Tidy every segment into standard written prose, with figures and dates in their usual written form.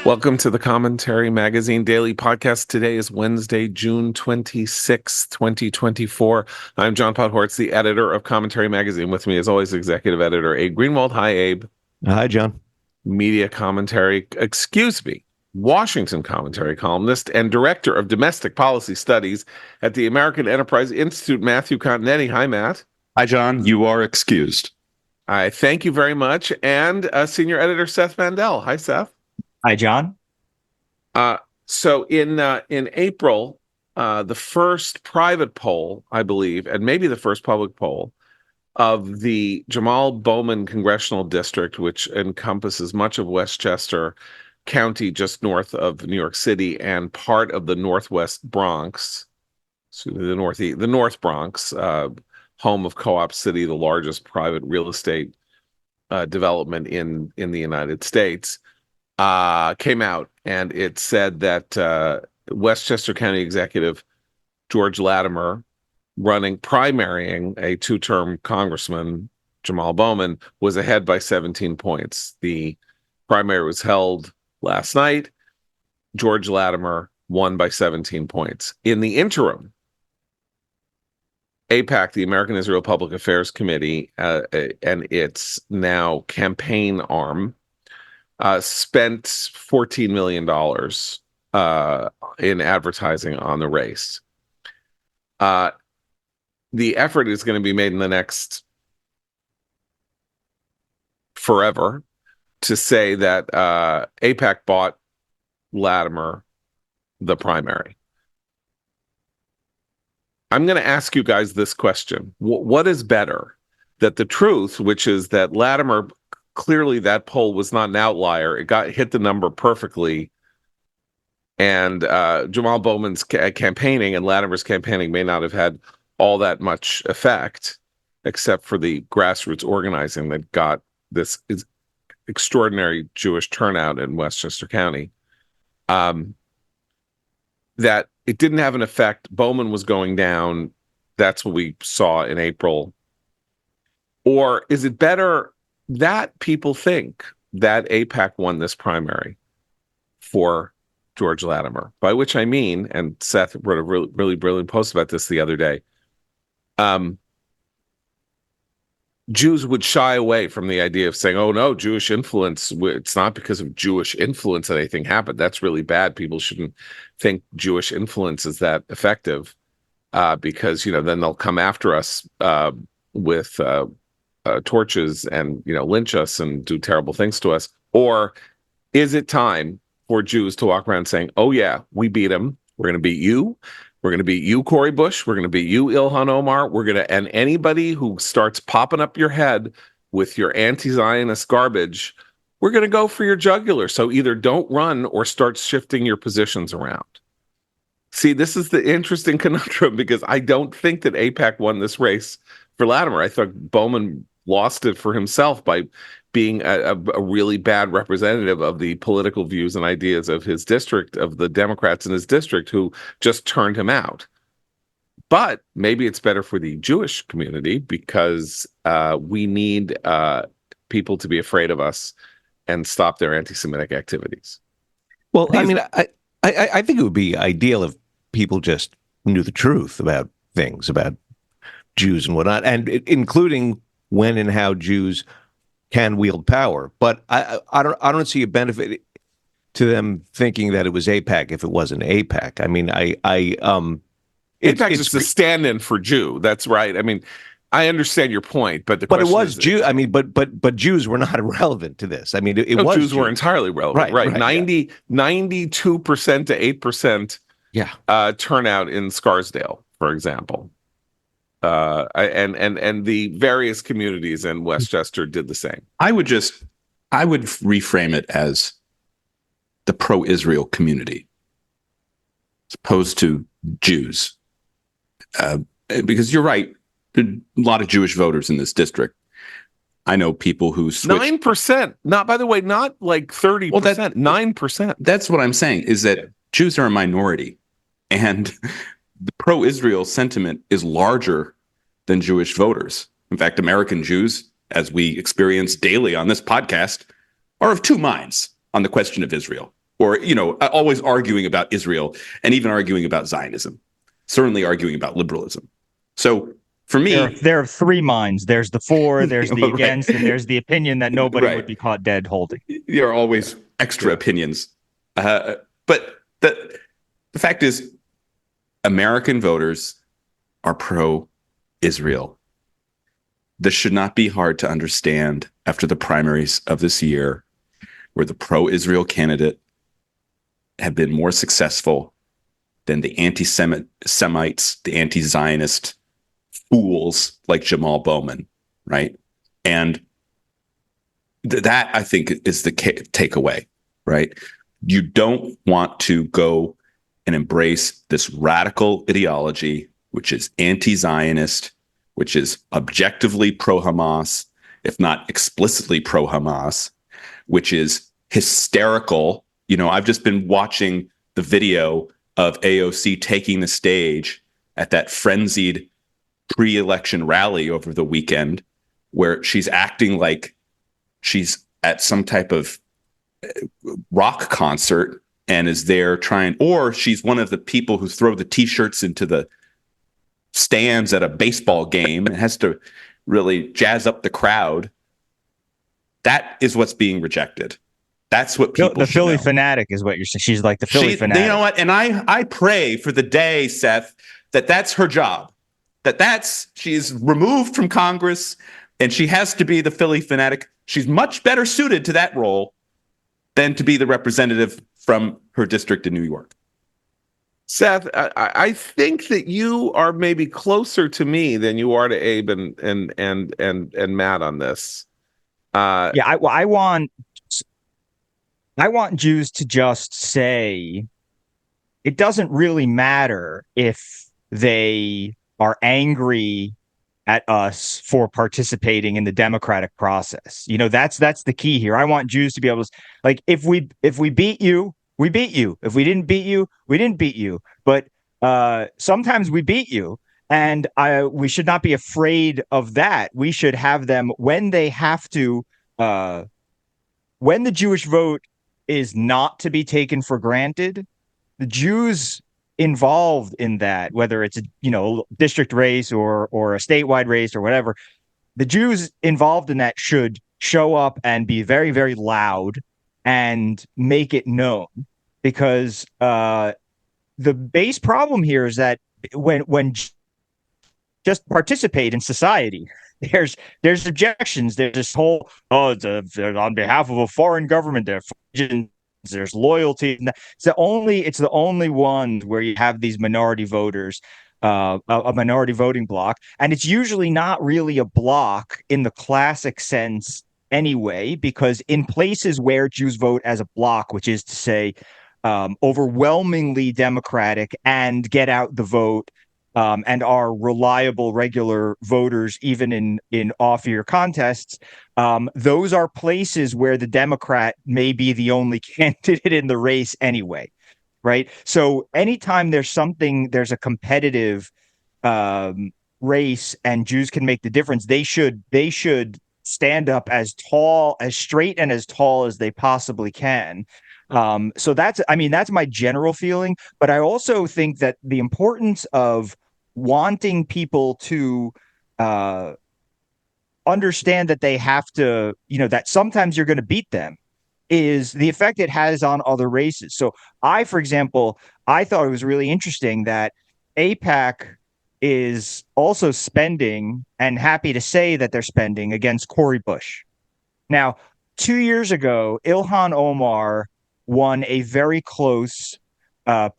Welcome to the Commentary Magazine Daily Podcast. Today is Wednesday, June 26, 2024. I'm John Podhortz, the editor of Commentary Magazine. With me, as always, executive editor Abe Greenwald. Hi, Abe. Hi, John. Media commentary, Washington commentary columnist and director of domestic policy studies at the American Enterprise Institute, Matthew Continetti. Hi, Matt. Hi, John. You are excused. I thank you very much. And senior editor Seth Mandel. Hi, Seth. Hi, John. So in April, the first private poll, I believe, and maybe the first public poll of the Jamal Bowman Congressional District, which encompasses much of Westchester County, just north of New York City, and part of the Northwest Bronx, so the North Bronx, home of Co-op City, the largest private real estate development in the United States. Came out, and it said that Westchester County Executive George Latimer, primarying a two-term congressman, Jamal Bowman, was ahead by 17 points. The primary was held last night. George Latimer won by 17 points. In the interim, AIPAC, the American Israel Public Affairs Committee, and its now campaign arm, spent $14 million in advertising on the race. The effort is going to be made in the next forever to say that AIPAC bought Latimer the primary. I'm going to ask you guys this question. What is better? That the truth, which is that Latimer, clearly that poll was not an outlier. It hit the number perfectly. And Jamal Bowman's campaigning and Latimer's campaigning may not have had all that much effect, except for the grassroots organizing that got this extraordinary Jewish turnout in Westchester County. That it didn't have an effect. Bowman was going down. That's what we saw in April. Or is it better that people think that AIPAC won this primary for George Latimer? By which I mean, and Seth wrote a really brilliant post about this the other day, Jews would shy away from the idea of saying, oh no, Jewish influence, it's not because of Jewish influence that anything happened. That's really bad. People shouldn't think Jewish influence is that effective, because, then they'll come after us with torches and, lynch us and do terrible things to us. Or is it time for Jews to walk around saying, oh yeah, we beat him. We're going to beat you. We're going to beat you, Cori Bush. We're going to beat you, Ilhan Omar. And anybody who starts popping up your head with your anti-Zionist garbage, we're going to go for your jugular. So either don't run or start shifting your positions around. See, this is the interesting conundrum, because I don't think that AIPAC won this race for Latimer. I thought Bowman lost it for himself by being a really bad representative of the political views and ideas of his district, of the Democrats in his district, who just turned him out. But maybe it's better for the Jewish community, because we need people to be afraid of us and stop their anti-Semitic activities. Well, I mean, I think it would be ideal if people just knew the truth about things, about Jews and whatnot, and including when and how Jews can wield power. But I don't see a benefit to them thinking that it was AIPAC if it wasn't AIPAC. I mean, AIPAC is just a stand-in for Jew. That's right. I mean, I understand your point, but it was Jew. I mean, but Jews were not irrelevant to this. I mean, Jews were entirely relevant. Right. 92% to 8%. Yeah. Turnout in Scarsdale, for example. And the various communities in Westchester did the same. I would reframe it as the pro-Israel community as opposed to Jews. Because you're right, there are a lot of Jewish voters in this district. I know people who switched. 9%. Not, by the way, not like 30%. Well, 9%. That's what I'm saying, is that Jews are a minority. And the pro-Israel sentiment is larger than Jewish voters. In fact, American Jews, as we experience daily on this podcast, are of two minds on the question of Israel. or, always arguing about Israel and even arguing about Zionism, certainly arguing about liberalism. So for me, there are three minds. There's the for, there's the right, against, and there's the opinion that nobody right. would be caught dead holding. There are always extra opinions. But the fact is, American voters are pro-Israel. This should not be hard to understand after the primaries of this year, where the pro-Israel candidate have been more successful than the anti-Semites, the anti-Zionist fools like Jamal Bowman, right? And that, I think, is the takeaway, right? You don't want to go and embrace this radical ideology, which is anti-Zionist, which is objectively pro-Hamas, if not explicitly pro-Hamas, which is hysterical. I've just been watching the video of AOC taking the stage at that frenzied pre-election rally over the weekend, where she's acting like she's at some type of rock concert and is there or she's one of the people who throw the t-shirts into the stands at a baseball game and has to really jazz up the crowd. That is what's being rejected. That's what people The Philly know. fanatic is what you're saying. She's like the Philly fanatic. You know what? And I pray for the day, Seth, that's her job. She's removed from Congress and she has to be the Philly fanatic. She's much better suited to that role than to be the representative from her district in New York. Seth, I think that you are maybe closer to me than you are to Abe and Matt on this. I want Jews to just say it doesn't really matter if they are angry at us for participating in the democratic process. That's the key here. I want Jews to be able to, like, if we beat you, we beat you. If we didn't beat you, we didn't beat you. But sometimes we beat you, and we should not be afraid of that. We should have them when they have to. When the Jewish vote is not to be taken for granted, the Jews involved in that, whether it's a district race or a statewide race or whatever, the Jews involved in that should show up and be very, very loud and make it known, because the base problem here is that when just participate in society, there's objections. There's this whole on behalf of a foreign government, there's loyalty. It's the only one where you have these minority voters, a minority voting bloc, and it's usually not really a bloc in the classic sense anyway, because in places where Jews vote as a bloc, which is to say overwhelmingly Democratic and get out the vote, and are reliable, regular voters, even in off-year contests, those are places where the Democrat may be the only candidate in the race anyway, right? So anytime there's a competitive race and Jews can make the difference, they should stand up as straight and as tall as they possibly can. So that's my general feeling. But I also think that the importance of wanting people to understand that they have to, that sometimes you're going to beat them, is the effect it has on other races. So for example, I thought it was really interesting that AIPAC is also spending, and happy to say that they're spending, against Cori Bush. Now, 2 years ago, Ilhan Omar won a very close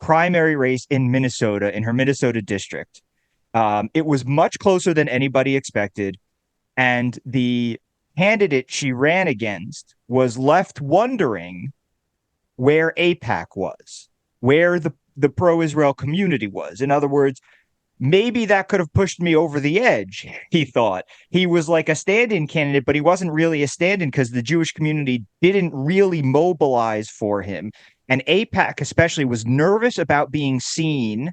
primary race in Minnesota, in her Minnesota district. It was much closer than anybody expected. And the candidate she ran against was left wondering where AIPAC was, where the pro-Israel community was. In other words, maybe that could have pushed me over the edge, he thought. He was like a stand-in candidate, but he wasn't really a stand-in because the Jewish community didn't really mobilize for him. And AIPAC especially was nervous about being seen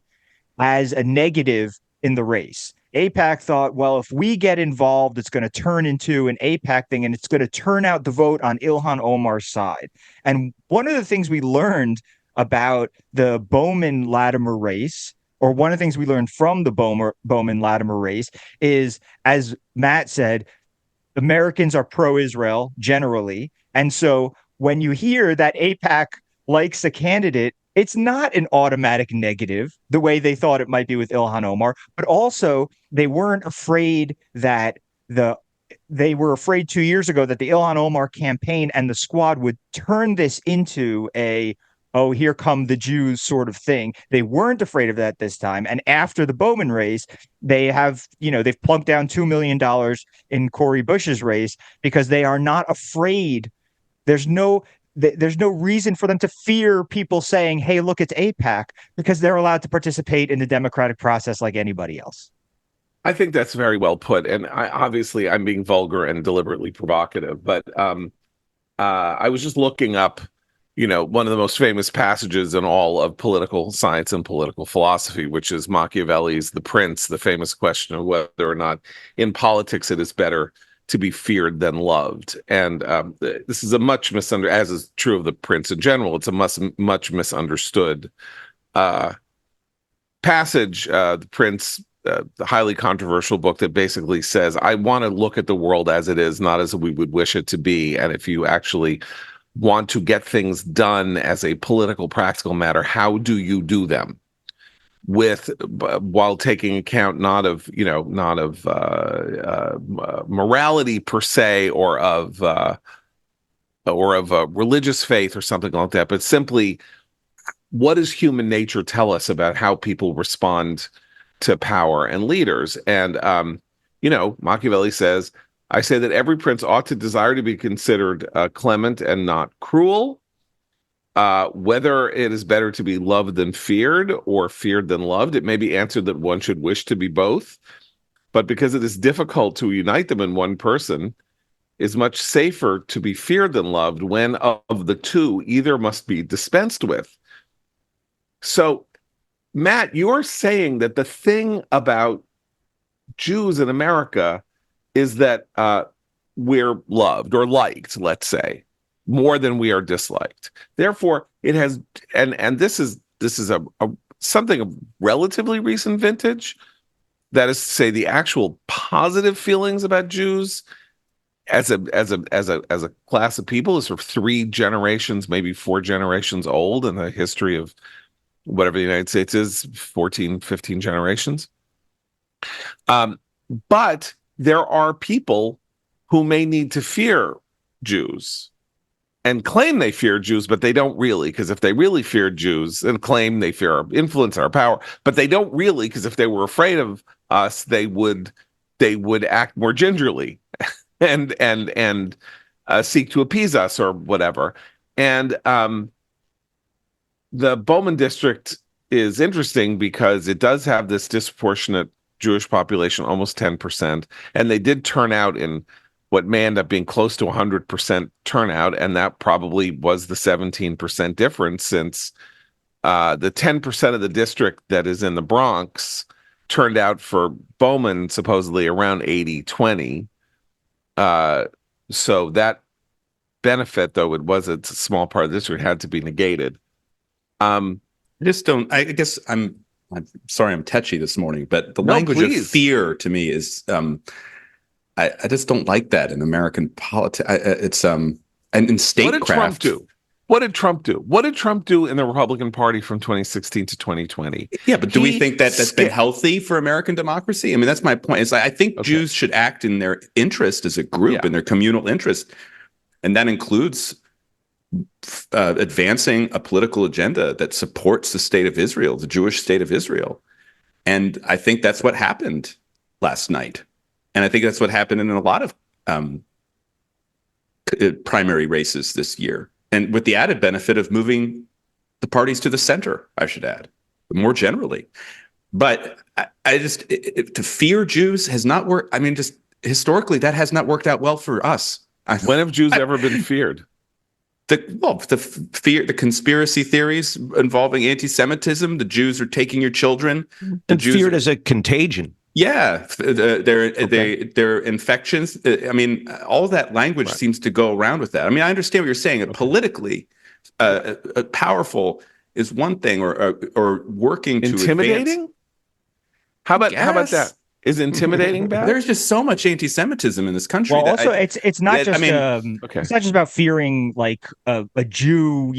as a negative in the race. AIPAC thought, well, if we get involved, it's going to turn into an AIPAC thing, and it's going to turn out the vote on Ilhan Omar's side. And one of the things we learned about the Bowman-Latimer race, or one of the things we learned from the Bowman-Latimer race, is, as Matt said, Americans are pro-Israel generally. And so when you hear that AIPAC likes a candidate, it's not an automatic negative the way they thought it might be with Ilhan Omar, but also they weren't afraid that they were afraid 2 years ago that the Ilhan Omar campaign and the squad would turn this into a, oh, here come the Jews sort of thing. They weren't afraid of that this time. And after the Bowman race, they've plunked down $2 million in Cori Bush's race because they are not afraid. There's no reason for them to fear people saying, hey, look, it's AIPAC, because they're allowed to participate in the democratic process like anybody else. I think that's very well put. And obviously I'm being vulgar and deliberately provocative, but I was just looking up, one of the most famous passages in all of political science and political philosophy, which is Machiavelli's The Prince, the famous question of whether or not in politics it is better to be feared than loved. And this is a much misunderstood, as is true of The Prince in general, it's a much misunderstood passage. The Prince, the highly controversial book that basically says, I want to look at the world as it is, not as we would wish it to be. And if you actually want to get things done as a political, practical matter, how do you do them? While taking account not of morality per se, or of religious faith or something like that, but simply, what does human nature tell us about how people respond to power and leaders? And Machiavelli says, I say that every prince ought to desire to be considered clement and not cruel. Whether it is better to be loved than feared, or feared than loved, it may be answered that one should wish to be both. But because it is difficult to unite them in one person, it is much safer to be feared than loved, when of the two, either must be dispensed with. So, Matt, you're saying that the thing about Jews in America is that we're loved or liked, let's say, more than we are disliked. Therefore, it has, and this is something of relatively recent vintage. That is to say, the actual positive feelings about Jews as a class of people is sort of 3 generations, maybe 4 generations old in the history of whatever the United States is, 14, 15 generations. But there are people who may need to fear Jews and claim they fear Jews, but they don't really, because if they really feared Jews and claim they fear our influence, our power, but they don't really, because if they were afraid of us, they would act more gingerly and seek to appease us or whatever. And the Bowman district is interesting because it does have this disproportionate Jewish population, almost 10%, and they did turn out in what may end up being close to 100% turnout, and that probably was the 17% difference, since the 10% of the district that is in the Bronx turned out for Bowman supposedly around 80-20. So that benefit, though it's a small part of the district, had to be negated. I guess I'm sorry I'm touchy this morning, but the language of fear to me is I just don't like that in American politics. It's and in statecraft. What did Trump do? What did Trump do in the Republican Party from 2016 to 2020? Yeah, but do we think that that's been healthy for American democracy? I mean, that's my point. It's like, I think Jews should act in their interest as a group, in their communal interest, and that includes advancing a political agenda that supports the state of Israel, the Jewish state of Israel. And I think that's what happened last night. And I think that's what happened in a lot of primary races this year. And with the added benefit of moving the parties to the center, I should add, more generally. But I just, to fear Jews has not worked. I mean, just historically, that has not worked out well for us. When have Jews ever been feared? The conspiracy theories involving anti-Semitism, the Jews are taking your children. And feared as a contagion. Yeah, their infections. I mean, all that language seems to go around with that. I mean, I understand what you're saying. Politically, powerful is one thing, or working to Intimidating? advance. How about that? Yes. Is intimidating bad? There's just so much anti-Semitism in this country. Well, also it's not just I mean, okay. it's not just about fearing like a Jew,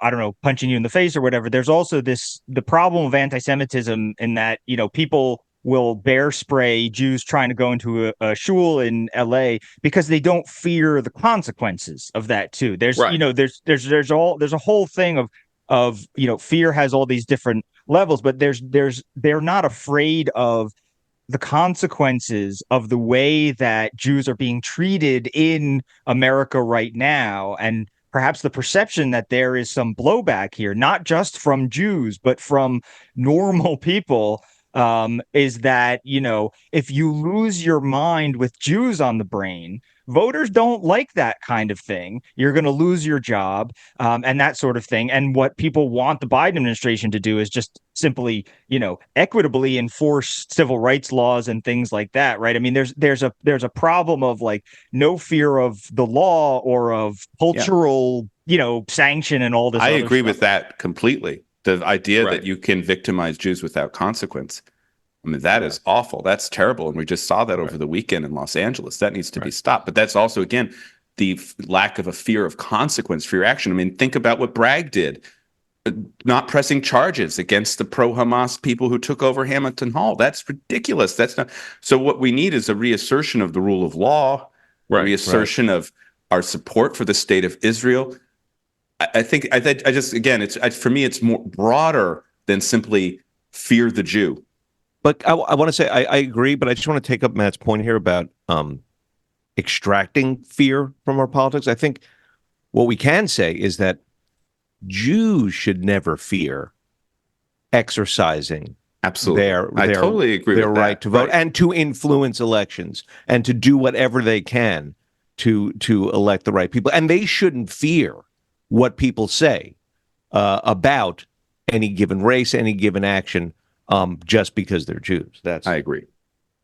I don't know, punching you in the face or whatever. There's also the problem of anti-Semitism in that, people will bear spray Jews trying to go into a shul in LA because they don't fear the consequences of that too. There's Right. There's a whole thing of fear has all these different levels, but they're not afraid of the consequences of the way that Jews are being treated in America right now, and perhaps the perception that there is some blowback here, not just from Jews, but from normal people, is that, if you lose your mind with Jews on the brain, voters don't like that kind of thing. You're going to lose your job, and that sort of thing. And what people want the Biden administration to do is just simply, equitably enforce civil rights laws and things like that, right? I mean, there's a problem of like no fear of the law or of cultural, sanction and all this. I other agree stuff. with that completely. The idea that you can victimize Jews without consequence. I mean, that is awful. That's terrible. And we just saw that over the weekend in Los Angeles. That needs to be stopped. But that's also, again, the lack of a fear of consequence for your action. I mean, think about what Bragg did, not pressing charges against the pro-Hamas people who took over Hamilton Hall. That's ridiculous. That's not. So what we need is a reassertion of the rule of law, reassertion of our support for the state of Israel. I think I just, again, for me, it's more broader than simply fear the Jew. But I want to say I agree, but I just want to take up Matt's point here about extracting fear from our politics. I think what we can say is that Jews should never fear exercising Absolutely. I their totally agree their with right that. to vote and to influence elections and to do whatever they can to elect the right people. And they shouldn't fear what people say about any given race, any given action. Just because they're Jews. I agree.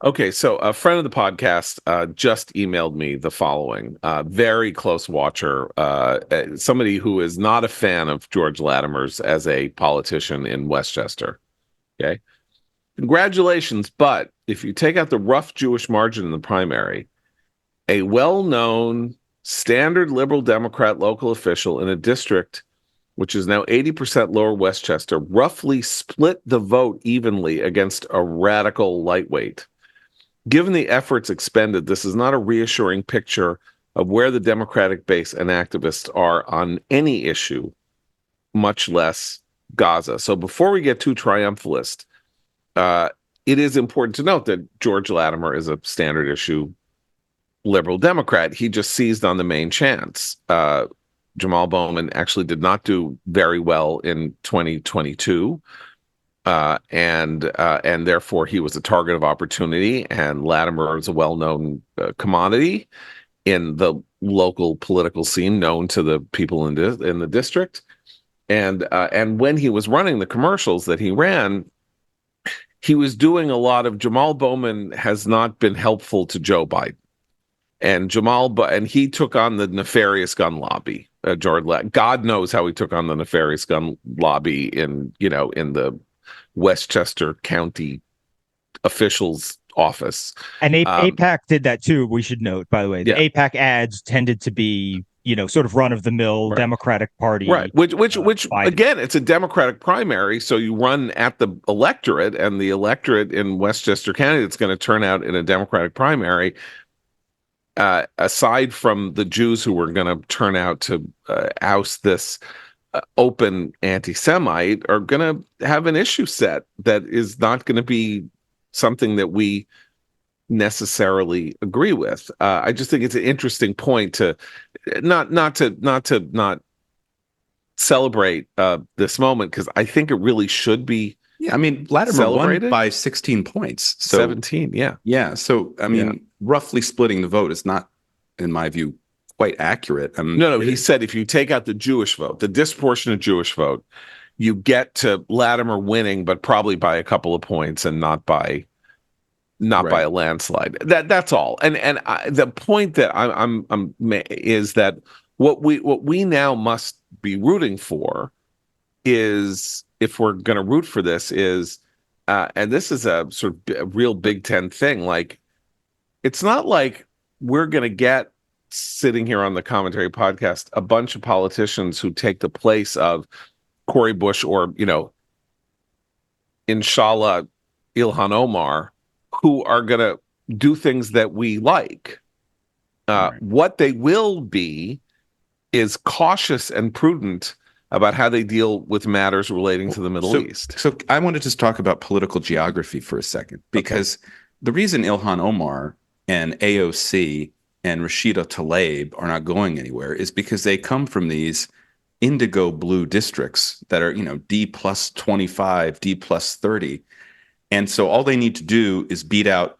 Okay, so a friend of the podcast just emailed me the following. Very close watcher, somebody who is not a fan of George Latimer's as a politician in Westchester. Okay, congratulations, but if you take out the rough Jewish margin in the primary, a well-known standard liberal Democrat local official in a district which is now 80% lower Westchester, roughly split the vote evenly against a radical lightweight. Given the efforts expended, this is not a reassuring picture of where the Democratic base and activists are on any issue, much less Gaza. So before we get too triumphalist, it is important to note that George Latimer is a standard issue liberal Democrat. He just seized on the main chance. Jamal Bowman actually did not do very well in 2022, and therefore he was a target of opportunity. And Latimer is a well-known commodity in the local political scene, known to the people in the district. And when he was running the commercials that he ran, he was doing a lot of Jamal Bowman has not been helpful to Joe Biden. And he took on the nefarious gun lobby. God knows how he took on the nefarious gun lobby in the Westchester County official's office. And AIPAC did that too. We should note, by the way, the AIPAC ads tended to be, sort of run of the mill Democratic Party. Right. Which again, it's a Democratic primary. So you run at the electorate, and the electorate in Westchester County that's going to turn out in a Democratic primary, aside from the Jews who were going to turn out to oust this open anti-Semite, are going to have an issue set that is not going to be something that we necessarily agree with. I just think it's an interesting point to not celebrate this moment, because I think it really should be. Yeah, I mean, Latimer won by 16 points. So, 17, yeah. Yeah, so, I mean, roughly splitting the vote is not, in my view, quite accurate. No, he said if you take out the Jewish vote, the disproportionate Jewish vote, you get to Latimer winning, but probably by a couple of points and not by not by Right. a landslide. That's all. The point that I'm is that what we now must be rooting for is, if we're going to root for this, is and this is a sort of a real Big Ten thing. Like, it's not like we're going to get, sitting here on the commentary podcast, a bunch of politicians who take the place of Cori Bush or, inshallah, Ilhan Omar, who are going to do things that we like. Right. What they will be is cautious and prudent about how they deal with matters relating to the Middle East. So I want to just talk about political geography for a second, because the reason Ilhan Omar and AOC and Rashida Tlaib are not going anywhere is because they come from these indigo blue districts that are, D plus 25, D plus 30. And so all they need to do is beat out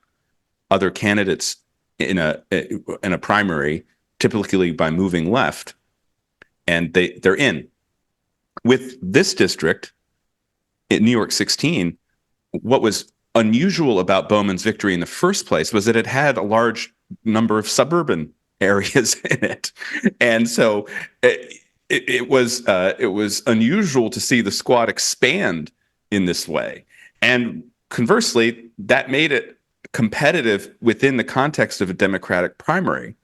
other candidates in a primary, typically by moving left, and they're in. With this district in New York 16, what was unusual about Bowman's victory in the first place was that it had a large number of suburban areas in it, and so it was unusual to see the squad expand in this way. And conversely, that made it competitive within the context of a Democratic primary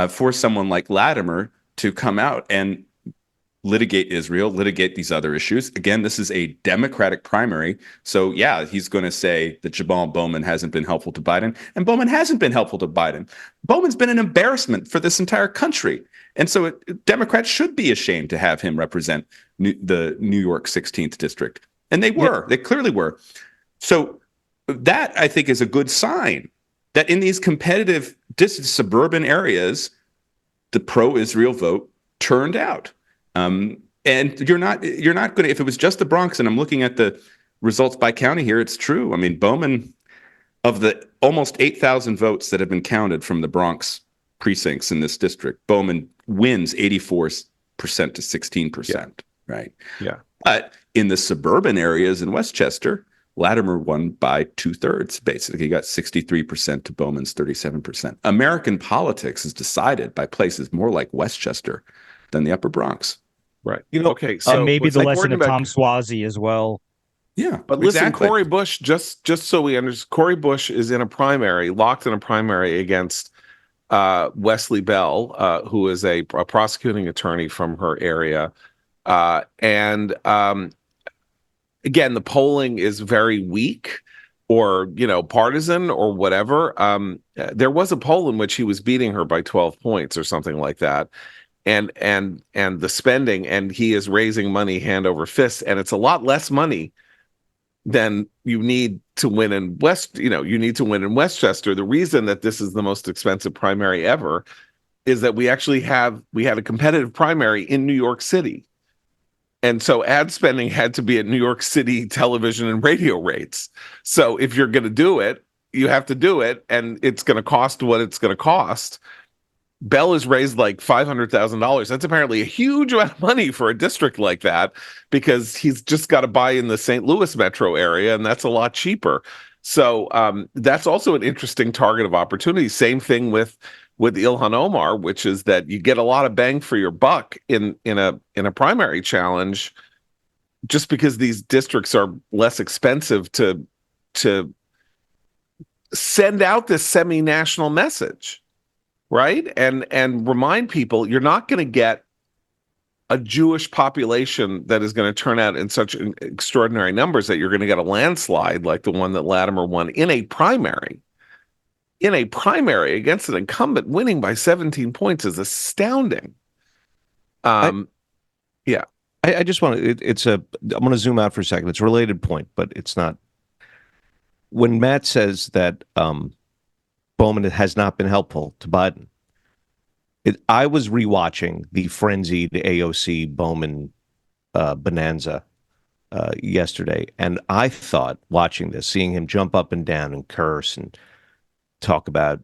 for someone like Latimer to come out and litigate Israel, litigate these other issues. Again, this is a Democratic primary. So yeah, he's going to say that Jamal Bowman hasn't been helpful to Biden, and Bowman hasn't been helpful to Biden. Bowman's been an embarrassment for this entire country. And so Democrats should be ashamed to have him represent the New York 16th district. And they were, they clearly were. So that, I think, is a good sign that in these competitive suburban areas, the pro-Israel vote turned out. And you're not going to, if it was just the Bronx, and I'm looking at the results by county here, it's true. I mean, Bowman, of the almost 8,000 votes that have been counted from the Bronx precincts in this district, Bowman wins 84% to 16%, right? Yeah. But in the suburban areas in Westchester, Latimer won by 2/3, basically. He got 63% to Bowman's 37%. American politics is decided by places more like Westchester than the Upper Bronx. Right. Okay. So and maybe the lesson of about Tom Swazi as well. Yeah. But listen, exactly. Cori Bush, just so we understand, Cori Bush is in a primary, locked in a primary against Wesley Bell, who is a prosecuting attorney from her area. And again, the polling is very weak, or, partisan or whatever. There was a poll in which he was beating her by 12 points or something like that. And the spending, and he is raising money hand over fist, and it's a lot less money than you need to win in you need to win in Westchester. The reason that this is the most expensive primary ever is that we had a competitive primary in New York City. And so ad spending had to be at New York City television and radio rates. So if you're going to do it, you have to do it, and it's going to cost what it's going to cost. Bell has raised like $500,000. That's apparently a huge amount of money for a district like that, because he's just got to buy in the St. Louis metro area, and that's a lot cheaper. So that's also an interesting target of opportunity. Same thing with Ilhan Omar, which is that you get a lot of bang for your buck in a primary challenge, just because these districts are less expensive to send out this semi-national message. Right? And remind people, you're not going to get a Jewish population that is going to turn out in such extraordinary numbers that you're going to get a landslide like the one that Latimer won in a primary. In a primary against an incumbent, winning by 17 points is astounding. I just want to, I'm going to zoom out for a second. It's a related point, but it's not. When Matt says that Bowman has not been helpful to Biden, I was rewatching the frenzied AOC Bowman bonanza yesterday, and I thought, watching this, seeing him jump up and down and curse and talk about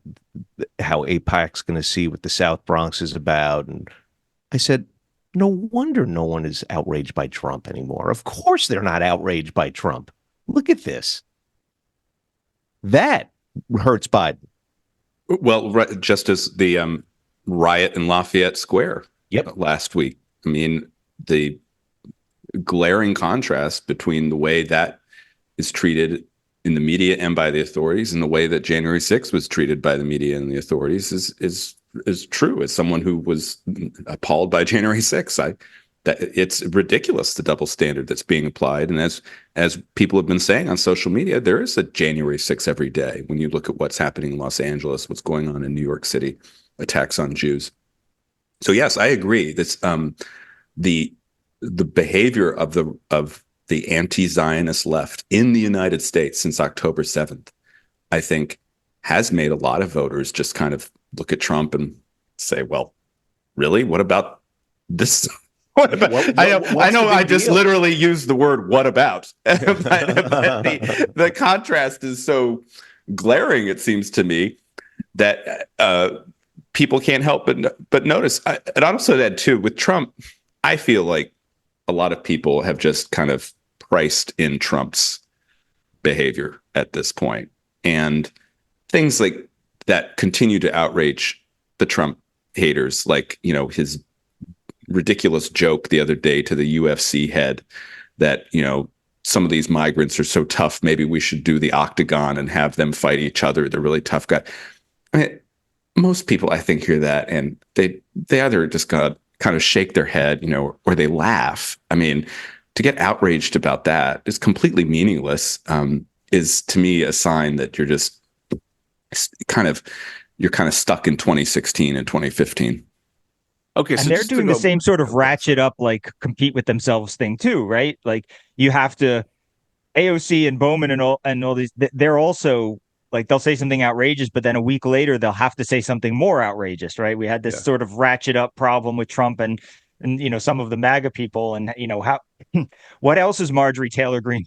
how AIPAC's going to see what the South Bronx is about, and I said, no wonder no one is outraged by Trump anymore. Of course they're not outraged by Trump. Look at this. That hurts Biden. Well, just as the riot in Lafayette Square last week. I mean, the glaring contrast between the way that is treated in the media and by the authorities and the way that January 6th was treated by the media and the authorities is true. As someone who was appalled by January 6th, that it's ridiculous, the double standard that's being applied. And as people have been saying on social media, there is a January 6th every day. When you look at what's happening in Los Angeles, what's going on in New York City, attacks on Jews. So yes, I agree. That's the behavior of the anti-Zionist left in the United States since October 7th, I think, has made a lot of voters just kind of look at Trump and say, well, really? What about this? What about, I know I just literally used the word "what about," but the contrast is so glaring. It seems to me that people can't help but notice. And also that too with Trump, I feel like a lot of people have just kind of priced in Trump's behavior at this point, and things like that continue to outrage the Trump haters, like his ridiculous joke the other day to the UFC head that, some of these migrants are so tough, maybe we should do the octagon and have them fight each other. They're really tough guys. I mean, most people, I think, hear that and they either just kind of shake their head, or they laugh. I mean, to get outraged about that is completely meaningless, is to me a sign that you're just kind of stuck in 2016 and 2015. Okay, and they're doing the same sort of ratchet up, like compete with themselves thing too, right? Like you have to, AOC and Bowman and all these, they're also like, they'll say something outrageous, but then a week later they'll have to say something more outrageous, right? We had this sort of ratchet up problem with Trump and some of the MAGA people, and how what else is Marjorie Taylor Greene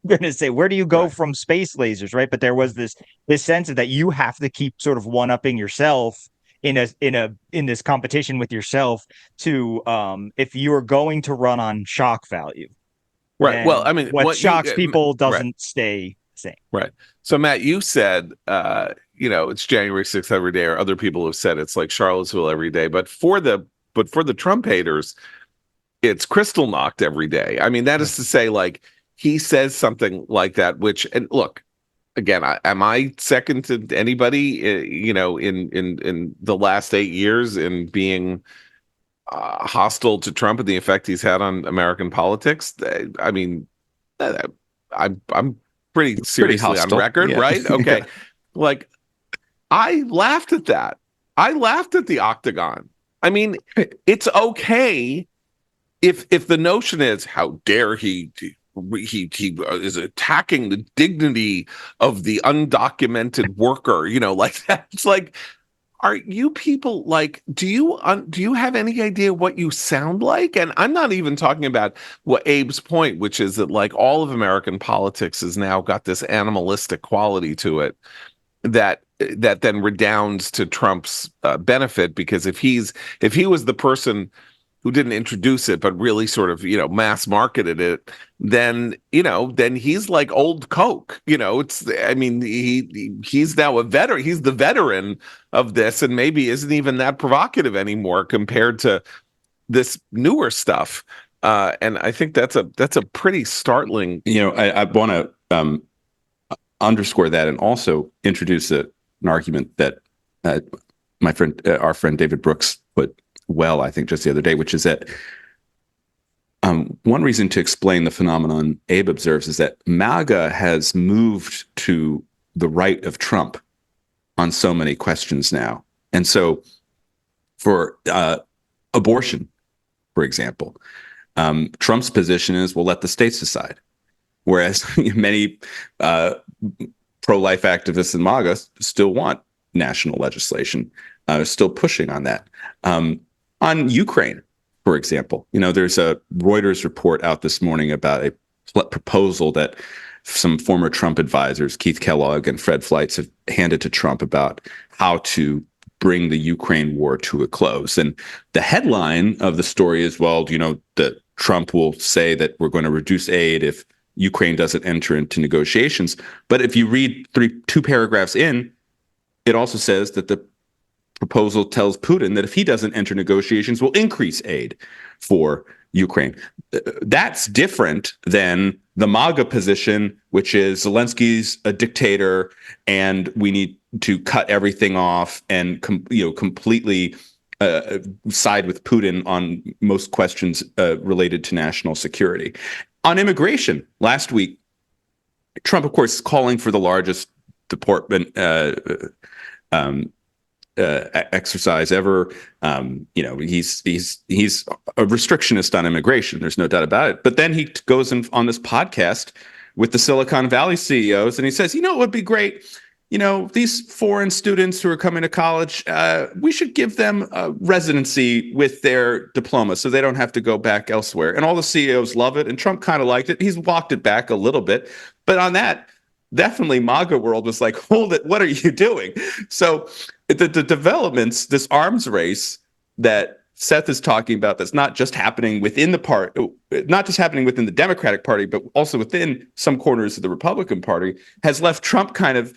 going to say? Where do you go from space lasers, right? But there was this sense of that you have to keep sort of one-upping yourself in this competition with yourself to if you're going to run on shock value, right? Well, I mean, what shocks people doesn't stay the same, right? So Matt, you said it's January 6th every day, or other people have said it's like Charlottesville every day, but for the Trump haters, it's Kristallnacht every day. I mean, that is to say, like, he says something like that, which, and look, again, am I second to anybody, in the last 8 years in being hostile to Trump and the effect he's had on American politics? I mean, I'm pretty seriously on record, right? Okay. Like, I laughed at that. I laughed at the octagon. I mean, it's okay if the notion is, how dare he is attacking the dignity of the undocumented worker, like that. It's like, are you people like, do you have any idea what you sound like? And I'm not even talking about what Abe's point, which is that like all of American politics has now got this animalistic quality to it that then redounds to Trump's benefit, because if he was the person who didn't introduce it, but really sort of, mass marketed it, then he's like old Coke. He's now a veteran. He's the veteran of this, and maybe isn't even that provocative anymore compared to this newer stuff. And I think that's a pretty startling. I want to underscore that and also introduce an argument that our friend David Brooks put well, I think, just the other day, which is that one reason to explain the phenomenon Abe observes is that MAGA has moved to the right of Trump on so many questions now. And so for abortion, for example, Trump's position is, we'll let the states decide. Whereas many pro-life activists in MAGA still want national legislation, still pushing on that. On Ukraine, for example, there's a Reuters report out this morning about a proposal that some former Trump advisors, Keith Kellogg and Fred Fleitz, have handed to Trump about how to bring the Ukraine war to a close. And the headline of the story is, well, that Trump will say that we're going to reduce aid if Ukraine doesn't enter into negotiations. But if you read two paragraphs in, it also says that the proposal tells Putin that if he doesn't enter negotiations, will increase aid for Ukraine. That's different than the MAGA position, which is Zelensky's a dictator and we need to cut everything off and completely side with Putin on most questions related to national security. On immigration, last week, Trump, of course, is calling for the largest deportment exercise ever. He's a restrictionist on immigration. There's no doubt about it. But then he goes on this podcast with the Silicon Valley CEOs, and he says, it would be great. These foreign students who are coming to college, we should give them a residency with their diploma so they don't have to go back elsewhere. And all the CEOs love it. And Trump kind of liked it. He's walked it back a little bit. But on that, definitely MAGA world was like, hold it, what are you doing? So the developments, this arms race that Seth is talking about, that's not just happening within the party, not just happening within the Democratic Party, but also within some corners of the Republican Party, has left Trump kind of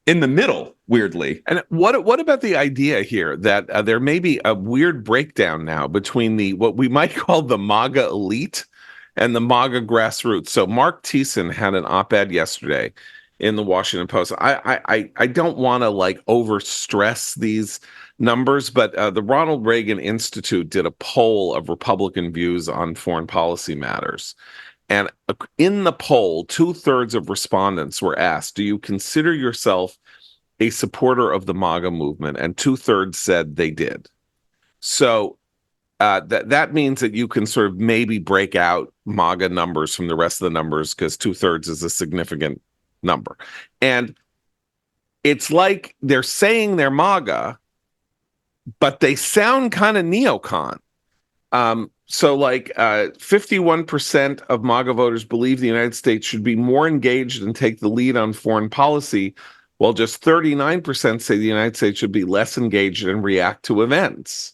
in the middle, weirdly. And what about the idea here that there may be a weird breakdown now between what we might call the MAGA elite and the MAGA grassroots? So Mark Thiessen had an op-ed yesterday in the Washington Post. I don't want to overstress these numbers, but the Ronald Reagan Institute did a poll of Republican views on foreign policy matters. And in the poll, 2/3 of respondents were asked, do you consider yourself a supporter of the MAGA movement? And 2/3 said they did. So that means that you can sort of maybe break out MAGA numbers from the rest of the numbers, because 2/3 is a significant number. And it's like they're saying they're MAGA, but they sound kind of neocon. So 51% of MAGA voters believe the United States should be more engaged and take the lead on foreign policy, while just 39% say the United States should be less engaged and react to events.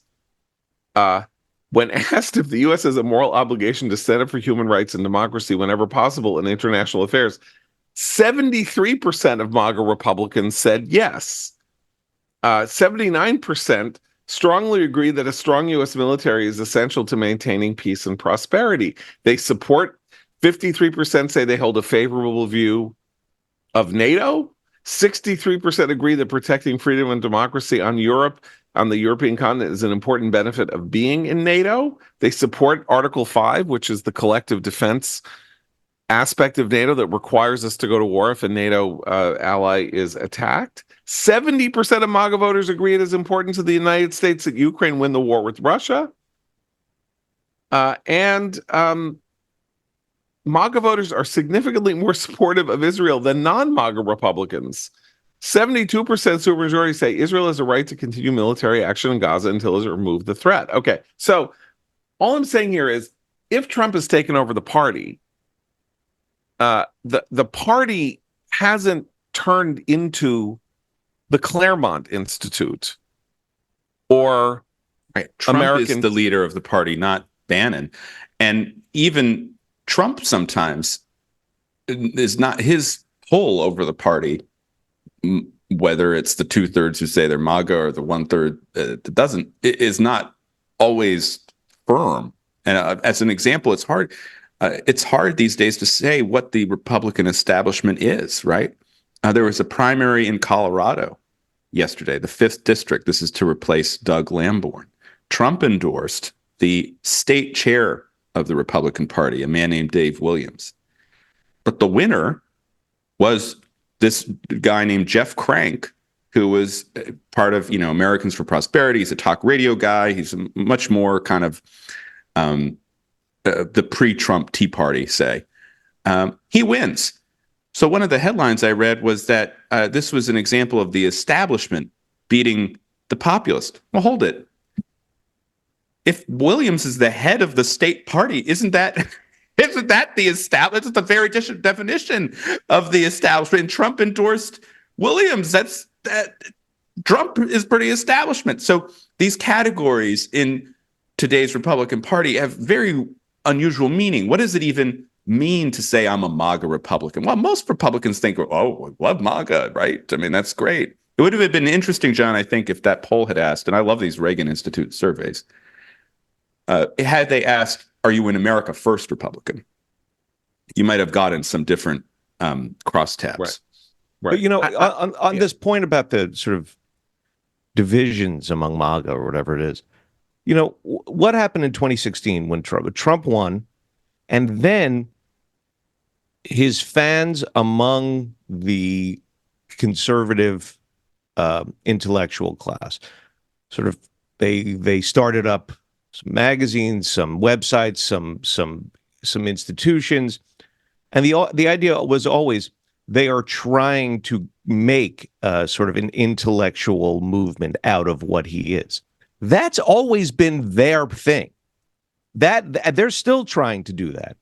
When asked if the U.S. has a moral obligation to stand up for human rights and democracy whenever possible in international affairs, 73% of MAGA Republicans said yes. 79% strongly agree that a strong U.S. military is essential to maintaining peace and prosperity. They support, 53% say they hold a favorable view of NATO. 63% agree that protecting freedom and democracy on the European continent is an important benefit of being in NATO. They support Article 5, which is the collective defense aspect of NATO that requires us to go to war if a NATO ally is attacked. 70% of MAGA voters agree it is important to the United States that Ukraine win the war with Russia. And MAGA voters are significantly more supportive of Israel than non-MAGA Republicans. 72% supermajority say Israel has a right to continue military action in Gaza until it has removed the threat. Okay, so all I'm saying here is, if Trump has taken over the party, the party hasn't turned into the Claremont Institute or Trump is the leader of the party, not Bannon. And even Trump sometimes is not, his pull over the party, whether it's the 2/3 who say they're MAGA or the 1/3 that doesn't, is not always firm. And as an example, it's hard. It's hard these days to say what the Republican establishment is, right? There was a primary in Colorado yesterday, the 5th district. This is to replace Doug Lamborn. Trump endorsed the state chair of the Republican Party, a man named Dave Williams. But the winner was this guy named Jeff Crank, who was part of, Americans for Prosperity. He's a talk radio guy. He's much more kind of the pre-Trump Tea Party, say. He wins. So one of the headlines I read was that this was an example of the establishment beating the populist. Well, hold it. If Williams is the head of the state party, isn't that the establishment? It's the very definition of the establishment. And Trump endorsed Williams. That Trump is pretty establishment. So these categories in today's Republican Party have very unusual meaning. What does it even mean to say I'm a MAGA Republican? Well, most Republicans think, oh, love MAGA, right? I mean, that's great. It would have been interesting, John, I think, if that poll had asked, and I love these Reagan Institute surveys, had they asked, are you an America First Republican? You might have gotten some different crosstabs. Right. But, on this point about the sort of divisions among MAGA or whatever it is, what happened in 2016 when Trump won, and then his fans among the conservative intellectual class sort of they started up some magazines, some websites, some institutions, and the idea was always they are trying to make sort of an intellectual movement out of what he is. That's always been their thing. That they're still trying to do that.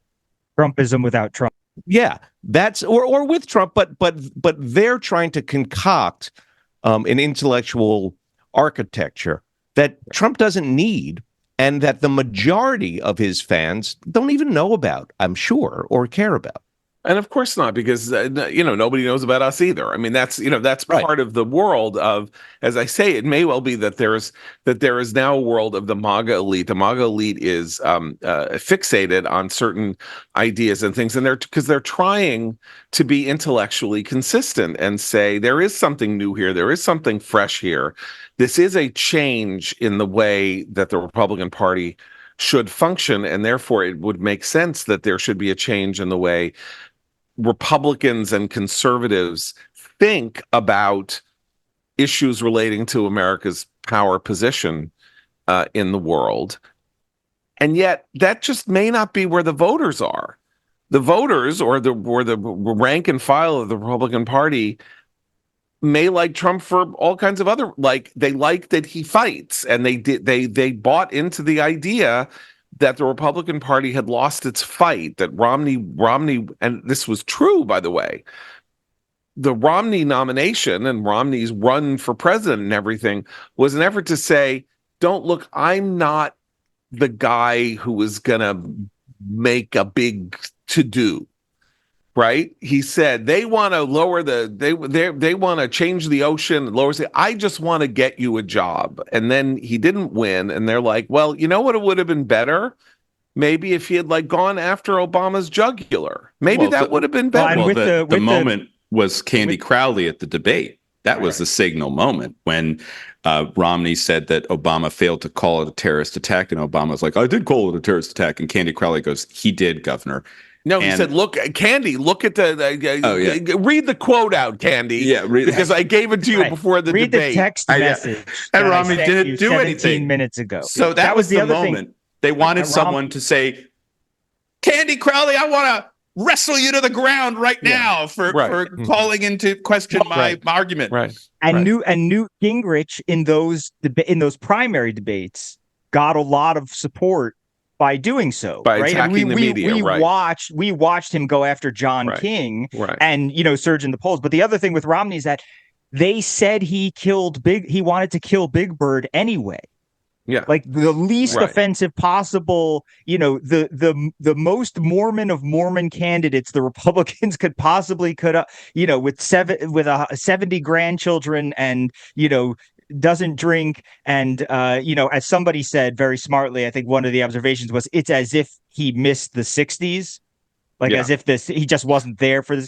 Trumpism without Trump. Yeah, that's or with Trump, but they're trying to concoct an intellectual architecture that Trump doesn't need, and that the majority of his fans don't even know about, I'm sure, or care about. And of course not, because nobody knows about us either. I mean, that's Right. part of the world of, as I say, it may well be that there is now a world of the MAGA elite. The MAGA elite is fixated on certain ideas and things, and they're trying to be intellectually consistent and say there is something new here, there is something fresh here. This is a change in the way that the Republican Party should function, and therefore it would make sense that there should be a change in the way Republicans and conservatives think about issues relating to America's power position in the world. And yet that just may not be where the voters are. The voters or the rank and file of the Republican Party may like Trump for all kinds of other, they like that he fights, and they bought into the idea that the Republican Party had lost its fight, that Romney, and this was true, by the way, the Romney nomination and Romney's run for president and everything was an effort to say, don't look, I'm not the guy who is going to make a big to-do. Right? He said they want to lower they want to change the ocean, I just want to get you a job. And then he didn't win, and they're like, well, you know what, it would have been better maybe if he had gone after Obama's jugular. Maybe that would have been better. Well, the moment was Candy Crowley at the debate. That was the signal moment when Romney said that Obama failed to call it a terrorist attack, and Obama was like, I did call it a terrorist attack, and Candy Crowley goes, he did, Governor. No, he said, look, Candy, look at read the quote out, Candy. Yeah, because I gave it to you before the debate. Read the text message. And Romney didn't do anything 17 minutes ago. So that was the moment. Thing. They wanted someone to say, Candy Crowley, I want to wrestle you to the ground right now for calling into question my argument. Right. And Newt Gingrich in those primary debates got a lot of support by doing so, by attacking the media. We watched him go after John King and surge in the polls. But the other thing with Romney is that they said he wanted to kill Big Bird anyway. Yeah, like the least offensive possible. The most Mormon of Mormon candidates the Republicans could with 70 grandchildren and doesn't drink, and as somebody said very smartly, I think one of the observations was it's as if he missed the 60s, as if he just wasn't there for this,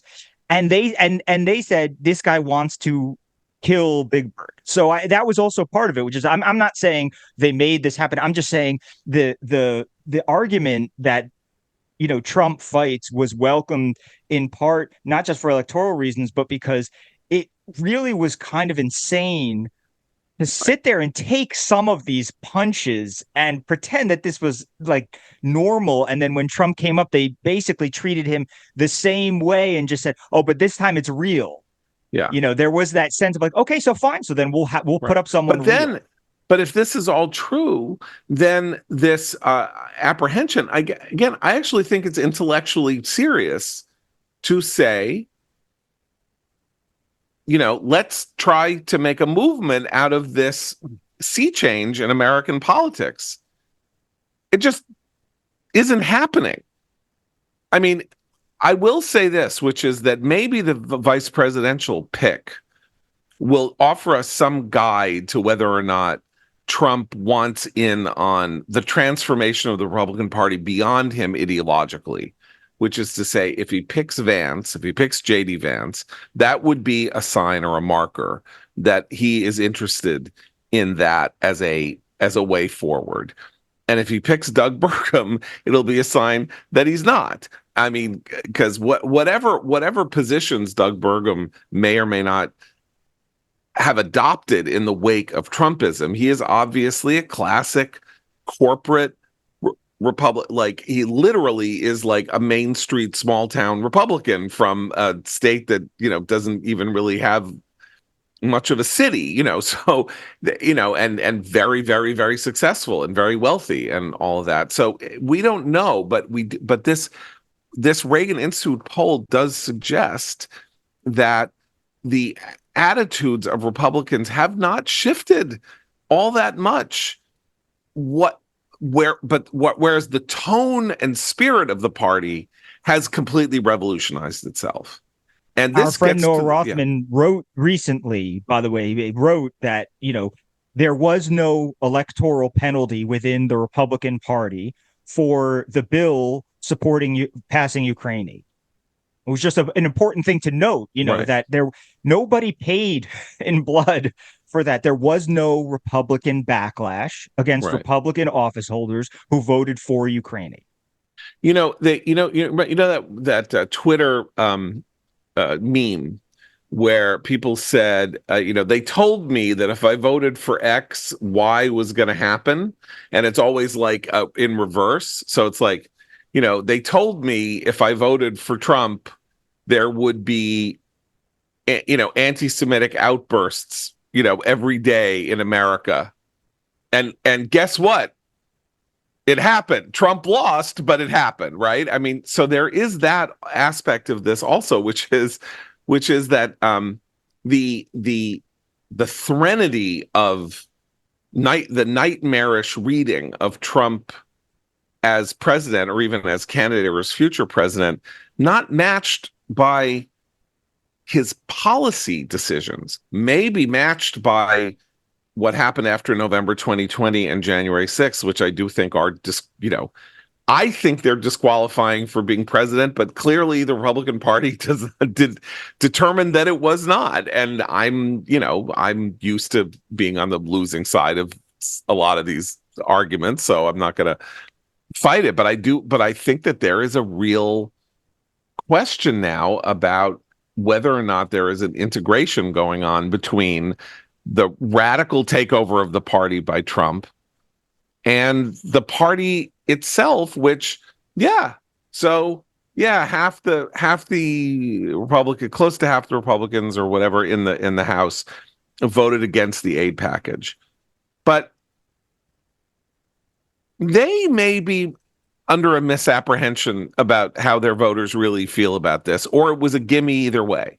and they said this guy wants to kill Big Bird. So that was also part of it, which is I'm not saying they made this happen. I'm just saying the argument that Trump fights was welcomed in part not just for electoral reasons, but because it really was kind of insane to sit there and take some of these punches and pretend that this was normal. And then when Trump came up, they basically treated him the same way and just said, oh, but this time it's real. Yeah. There was that sense of okay, so fine. So then we'll put up someone. But if this is all true, then this apprehension, I actually think it's intellectually serious to say, let's try to make a movement out of this sea change in American politics. It just isn't happening. I mean, I will say this, which is that maybe the vice presidential pick will offer us some guide to whether or not Trump wants in on the transformation of the Republican Party beyond him ideologically, which is to say, if he picks Vance, if he picks J.D. Vance, that would be a sign or a marker that he is interested in that as a way forward. And if he picks Doug Burgum, it'll be a sign that he's not. I mean, because whatever positions Doug Burgum may or may not have adopted in the wake of Trumpism, he is obviously a classic corporate Republic. Like, he literally is like a Main Street small town Republican from a state that, doesn't even really have much of a city, so, and very, very, very successful and very wealthy and all of that. So we don't know, but this Reagan Institute poll does suggest that the attitudes of Republicans have not shifted all that much. Whereas the tone and spirit of the party has completely revolutionized itself. And this our friend Noah Rothman wrote recently, by the way, he wrote that, there was no electoral penalty within the Republican Party for the bill supporting passing Ukraine. It was just an important thing to note, right. that nobody paid in blood for that. There was no Republican backlash against right. Republican office holders who voted for Ukraine. That Twitter meme where people said, they told me that if I voted for X, Y was going to happen. And it's always like in reverse. So it's like, they told me if I voted for Trump, there would be, anti-Semitic outbursts, every day in America. And guess what? It happened. Trump lost, but it happened, right? I mean, so there is that aspect of this also, which is that the threnody of the nightmarish reading of Trump as president, or even as candidate or as future president, not matched by his policy decisions, maybe matched by what happened after November 2020 and January 6th, which I do think are I think they're disqualifying for being president, but clearly the Republican Party did determine that it was not. And I'm used to being on the losing side of a lot of these arguments, so I'm not going to fight it. But I think that there is a real question now about whether or not there is an integration going on between the radical takeover of the party by Trump and the party itself, which, half the Republican, close to half the Republicans or whatever in the House voted against the aid package. But they may be under a misapprehension about how their voters really feel about this, or it was a gimme either way.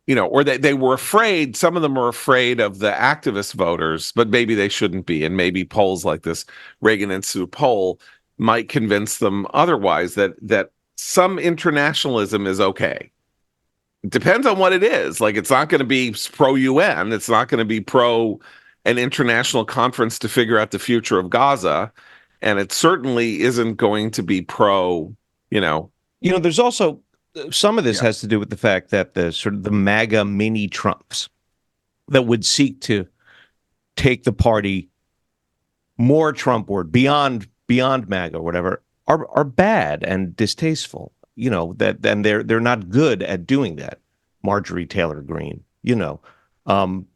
Or they were afraid, some of them are afraid of the activist voters, but maybe they shouldn't be. And maybe polls like this Reagan Institute poll might convince them otherwise, that some internationalism is okay. It depends on what it is. Like, it's not going to be pro-UN. It's not going to be pro an international conference to figure out the future of Gaza. And it certainly isn't going to be pro, there's also some of this has to do with the fact that the sort of the MAGA mini Trumps that would seek to take the party more Trumpward, beyond MAGA or whatever, are bad and distasteful. They're not good at doing that. Marjorie Taylor Greene, Lauren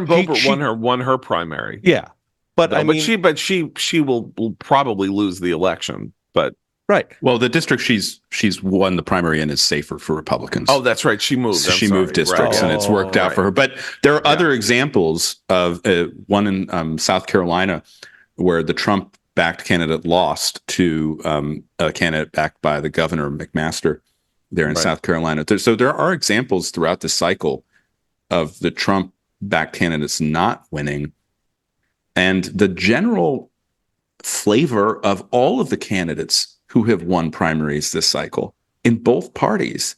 Boebert won her primary. Yeah, but she will probably lose the election. But right. Well, the district she's won the primary in is safer for Republicans. Oh, that's right. She moved. She moved districts, and it's worked out for her. But there are other examples of one in South Carolina where the Trump-backed candidate lost to a candidate backed by the governor, McMaster, there in South Carolina. So there are examples throughout the cycle of the Trump-backed candidates not winning. And the general flavor of all of the candidates who have won primaries this cycle in both parties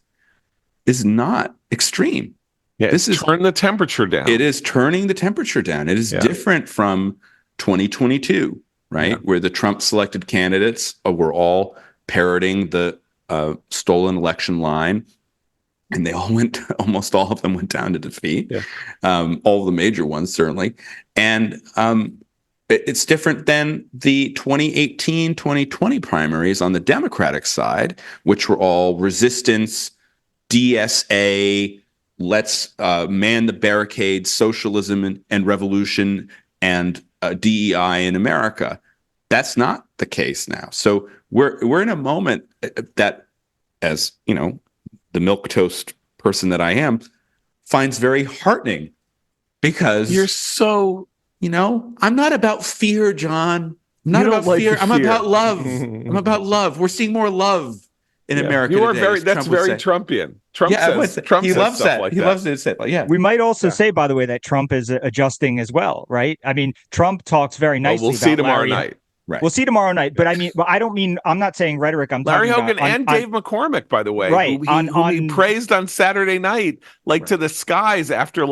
is not extreme. Yeah, this is turn the temperature down. It is turning the temperature down. It is different from 2022, right? Where the Trump selected candidates were all parroting the stolen election line, and they all almost all of them went down to defeat. All the major ones, certainly. And it's different than the 2018, 2020 primaries on the Democratic side, which were all resistance, DSA, let's man the barricades, socialism and revolution, and DEI in America. That's not the case now. So we're in a moment that, as you know, the milquetoast person that I am, finds very heartening, because you're so, I'm not about fear, John. I'm not about fear. I'm about love. I'm about love. We're seeing more love in America. You are today, that's very Trumpian. Trump says stuff like he that. loves to say, We might also say, by the way, that Trump is adjusting as well, right? I mean, Trump talks very nicely. We'll see tomorrow night. Right. We'll see tomorrow night. But I mean, I'm not saying rhetoric. I'm Larry talking Hogan about and Dave McCormick, by the way, right? who he praised on Saturday night, to the skies after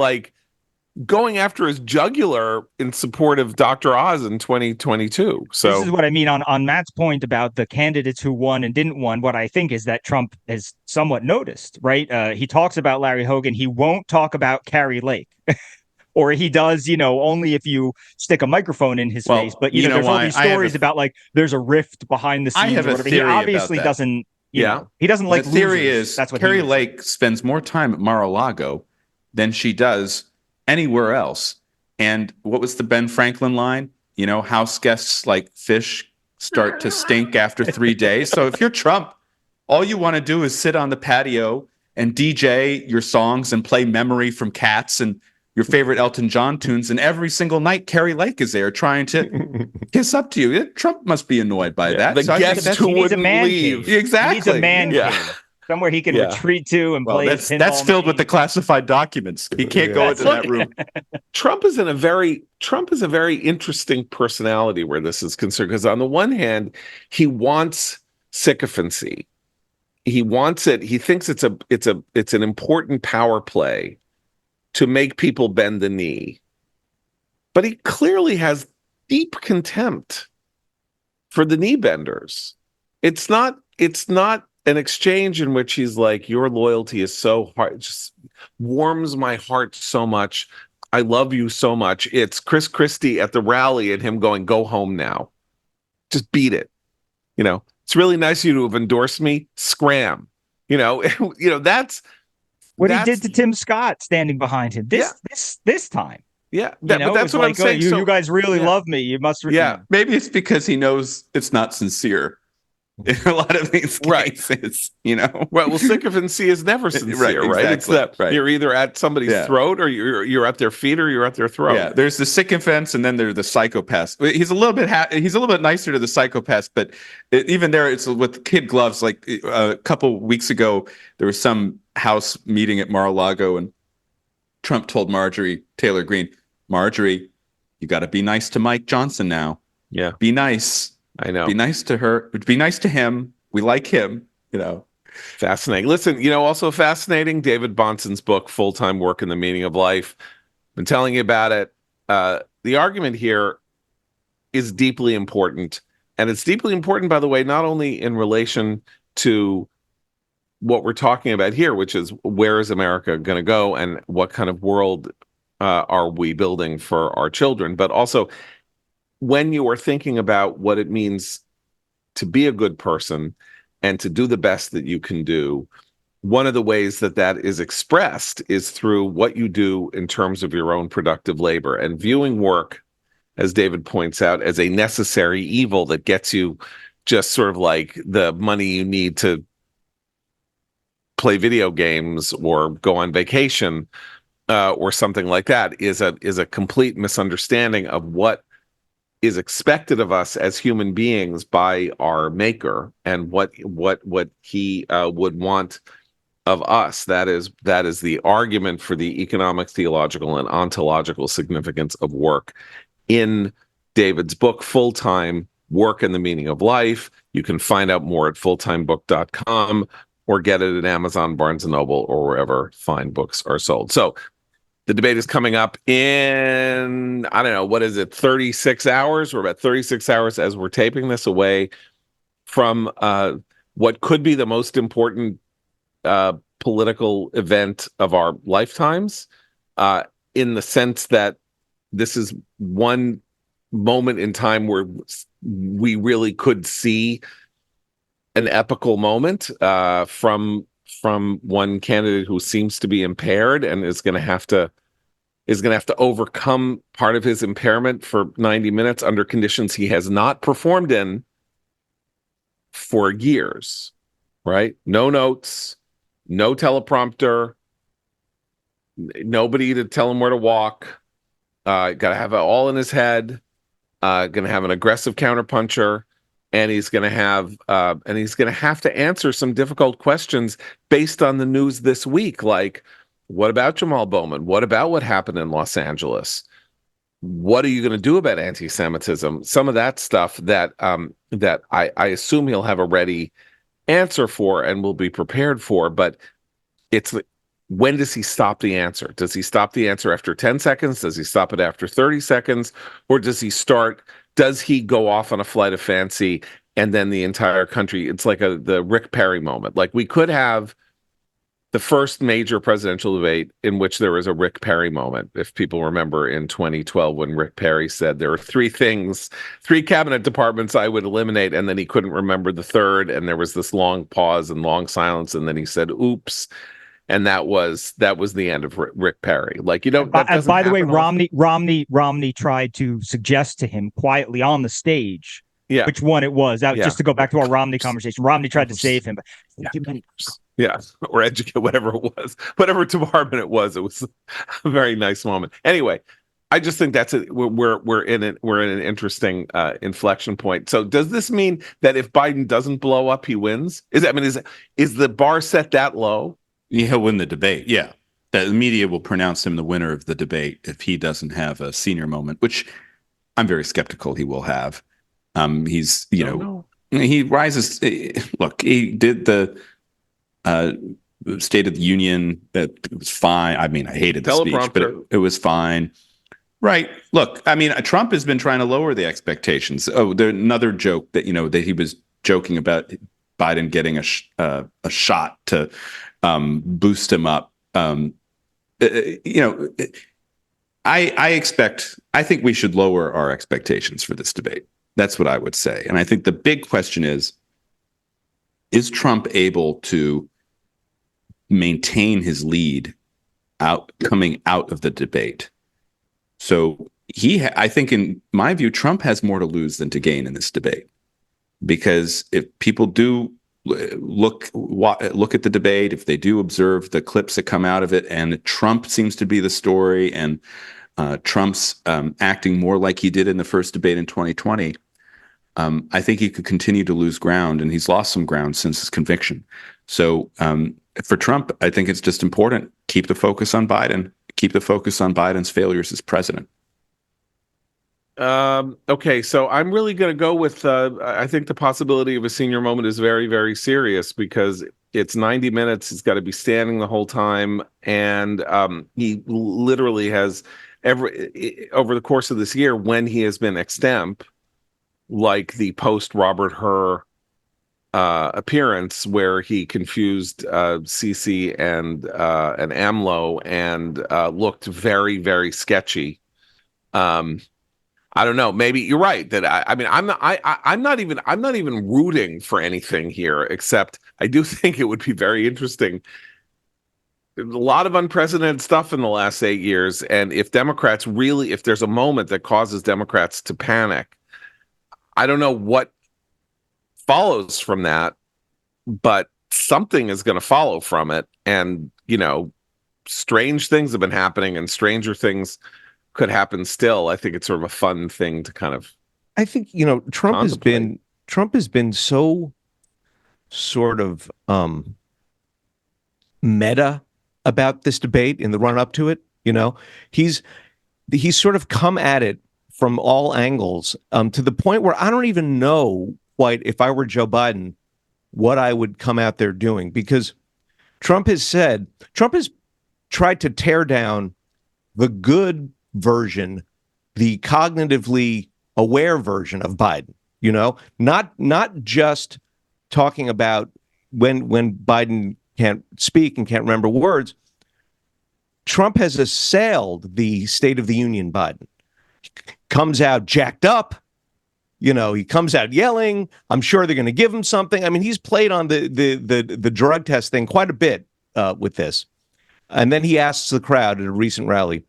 going after his jugular in support of Dr. Oz in 2022. So this is what I mean on Matt's point about the candidates who won and didn't won. What I think is that Trump has somewhat noticed, right? He talks about Larry Hogan. He won't talk about Carrie Lake. Or he does, only if you stick a microphone in his face. But there's all these stories about there's a rift behind the scenes. I have a theory. He obviously about that. doesn't. He doesn't like. The theory losers. is that's what Carrie Lake spends more time at Mar-a-Lago than she does anywhere else. And what was the Ben Franklin line? House guests like fish start to stink after 3 days. So if you're Trump, all you want to do is sit on the patio and DJ your songs and play Memory from Cats and your favorite Elton John tunes, and every single night Carrie Lake is there trying to kiss up to you. Trump must be annoyed by that. The guest who wouldn't leave. Exactly. He needs a man cave. Somewhere he can retreat to and play. That's filled with the classified documents. He can't go into that room. Trump is a very interesting personality where this is concerned, because on the one hand, he wants sycophancy. He wants it. He thinks it's an important power play to make people bend the knee. But he clearly has deep contempt for the knee benders. It's not an exchange in which he's like, your loyalty is so hard, it just warms my heart so much. I love you so much. It's Chris Christie at the rally and him going, go home now. Just beat it. It's really nice of you to have endorsed me. Scram. That's what he did to Tim Scott standing behind him this time. Yeah, but that's what I'm saying. You guys really love me. You must. Maybe it's because he knows it's not sincere in a lot of these cases. Right. Well, sycophancy is never sincere, right? Exactly. It's that you're either at somebody's throat, or you're at their feet, or you're at their throat. Yeah. There's the sycophants, and then there's the psychopaths. He's a little bit nicer to the psychopaths, but even there, it's with kid gloves. Like a couple weeks ago, there was some House meeting at Mar-a-Lago, and Trump told Marjorie Taylor Greene, Marjorie, you got to be nice to Mike Johnson now. Yeah. Be nice. I know. Be nice to her. Be nice to him. We like him, Fascinating. Listen, also fascinating, David Bahnsen's book, Full-Time Work and the Meaning of Life. Been telling you about it. The argument here is deeply important. And it's deeply important, by the way, not only in relation to what we're talking about here, which is where is America going to go and what kind of world are we building for our children, but also when you are thinking about what it means to be a good person and to do the best that you can do, one of the ways that is expressed is through what you do in terms of your own productive labor, and viewing work, as David points out, as a necessary evil that gets you just sort of like the money you need to play video games or go on vacation or something like that is a complete misunderstanding of what is expected of us as human beings by our maker, and what he would want of us. That is the argument for the economic, theological, and ontological significance of work in David's book, Full-Time Work and the Meaning of Life. You can find out more at fulltimebook.com or get it at Amazon, Barnes & Noble, or wherever fine books are sold. So the debate is coming up in, I don't know, what is it, 36 hours? We're about 36 hours as we're taping this away from what could be the most important political event of our lifetimes, in the sense that this is one moment in time where we really could see an epical moment from one candidate who seems to be impaired and is going to have to overcome part of his impairment for 90 minutes under conditions he has not performed in for years, right? No notes, no teleprompter, nobody to tell him where to walk. Got to have it all in his head. Going to have an aggressive counterpuncher, and he's going to have to answer some difficult questions based on the news this week, like, what about Jamal Bowman? What about what happened in Los Angeles? What are you going to do about anti-Semitism? Some of that stuff that I assume he'll have a ready answer for and will be prepared for. But it's, when does he stop the answer? Does he stop the answer after 10 seconds? Does he stop it after 30 seconds? Or does he go off on a flight of fancy and then the entire country, it's like the Rick Perry moment. Like, we could have the first major presidential debate in which there was a Rick Perry moment. If people remember in 2012, when Rick Perry said there are three cabinet departments I would eliminate, and then he couldn't remember the third, and there was this long pause and long silence, and then he said, oops. And that was the end of Rick Perry. Like, you don't. And by the way, Romney tried to suggest to him quietly on the stage, which one it was. Just to go back to our Romney conversation. Romney tried to save him, but or educate, whatever it was, whatever department it was. It was a very nice moment. Anyway, I just think that's it. We're in an interesting inflection point. So does this mean that if Biden doesn't blow up, he wins? Is the bar set that low? He'll win the debate. Yeah. The media will pronounce him the winner of the debate if he doesn't have a senior moment, which I'm very skeptical he will have. He's, he rises. Look, he did the State of the Union. That was fine. I mean, I hated the speech, but it was fine. Right. Look, I mean, Trump has been trying to lower the expectations. Oh, there's another joke that, that he was joking about Biden getting a shot to boost him up. I think we should lower our expectations for this debate. That's what I would say. And I think the big question is Trump able to maintain his lead coming out of the debate? So I think in my view, Trump has more to lose than to gain in this debate, because if people do look at the debate, if they do observe the clips that come out of it, and Trump seems to be the story, and Trump's acting more like he did in the first debate in 2020, I think he could continue to lose ground, and he's lost some ground since his conviction. So for Trump, I think it's just important, keep the focus on Biden, keep the focus on Biden's failures as president. Okay, so I'm really going to go with, I think the possibility of a senior moment is very, very serious, because it's 90 minutes. He's got to be standing the whole time. And he literally has over the course of this year, when he has been extemp, like the post Robert Hur appearance where he confused Sisi and AMLO and looked very, very sketchy. I don't know. Maybe you're right that I'm not even rooting for anything here, except I do think it would be very interesting. There's a lot of unprecedented stuff in the last 8 years, and if there's a moment that causes Democrats to panic, I don't know what follows from that, but something is going to follow from it, and strange things have been happening, and stranger things could happen still. I think it's sort of a fun thing to kind of. I think Trump has been so sort of meta about this debate in the run up to it. He's sort of come at it from all angles, to the point where I don't even know quite, if I were Joe Biden, what I would come out there doing, because Trump has tried to tear down the good version, the cognitively aware version of Biden, not just talking about when Biden can't speak and can't remember words. Trump has assailed the State of the Union Biden. Comes out jacked up. He comes out yelling. I'm sure they're going to give him something. I mean, he's played on the drug test thing quite a bit with this. And then he asks the crowd at a recent rally,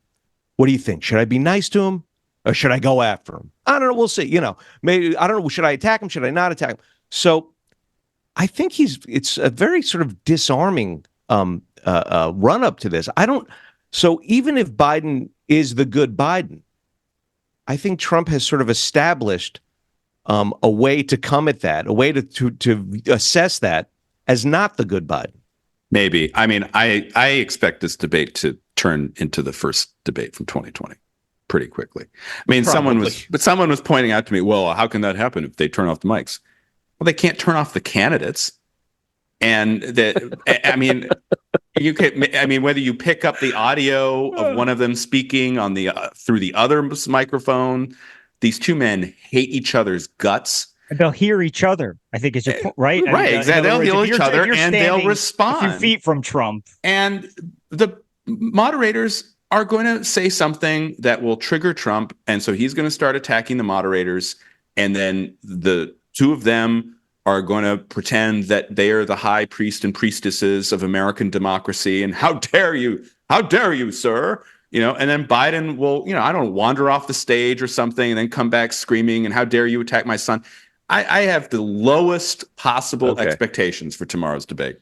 what do you think? Should I be nice to him or should I go after him? I don't know. We'll see. Maybe, I don't know. Should I attack him? Should I not attack him? So I think it's a very sort of disarming run up to this. So even if Biden is the good Biden, I think Trump has sort of established a way to come at that, a way to assess that as not the good Biden. Maybe. I mean, I expect this debate to turn into the first debate from 2020 pretty quickly. I mean, Probably. someone was pointing out to me, well, how can that happen if they turn off the mics? Well, they can't turn off the candidates. And I mean, whether you pick up the audio of one of them speaking on through the other microphone, these two men hate each other's guts. They'll hear each other, I think is your point, right? Right, exactly. They'll hear each other and they'll respond. A few feet from Trump. And the moderators are going to say something that will trigger Trump. And so he's going to start attacking the moderators. And then the two of them are going to pretend that they are the high priest and priestesses of American democracy. And how dare you, sir? And then Biden will, I don't know, wander off the stage or something and then come back screaming, and how dare you attack my son? I have the lowest possible expectations for tomorrow's debate.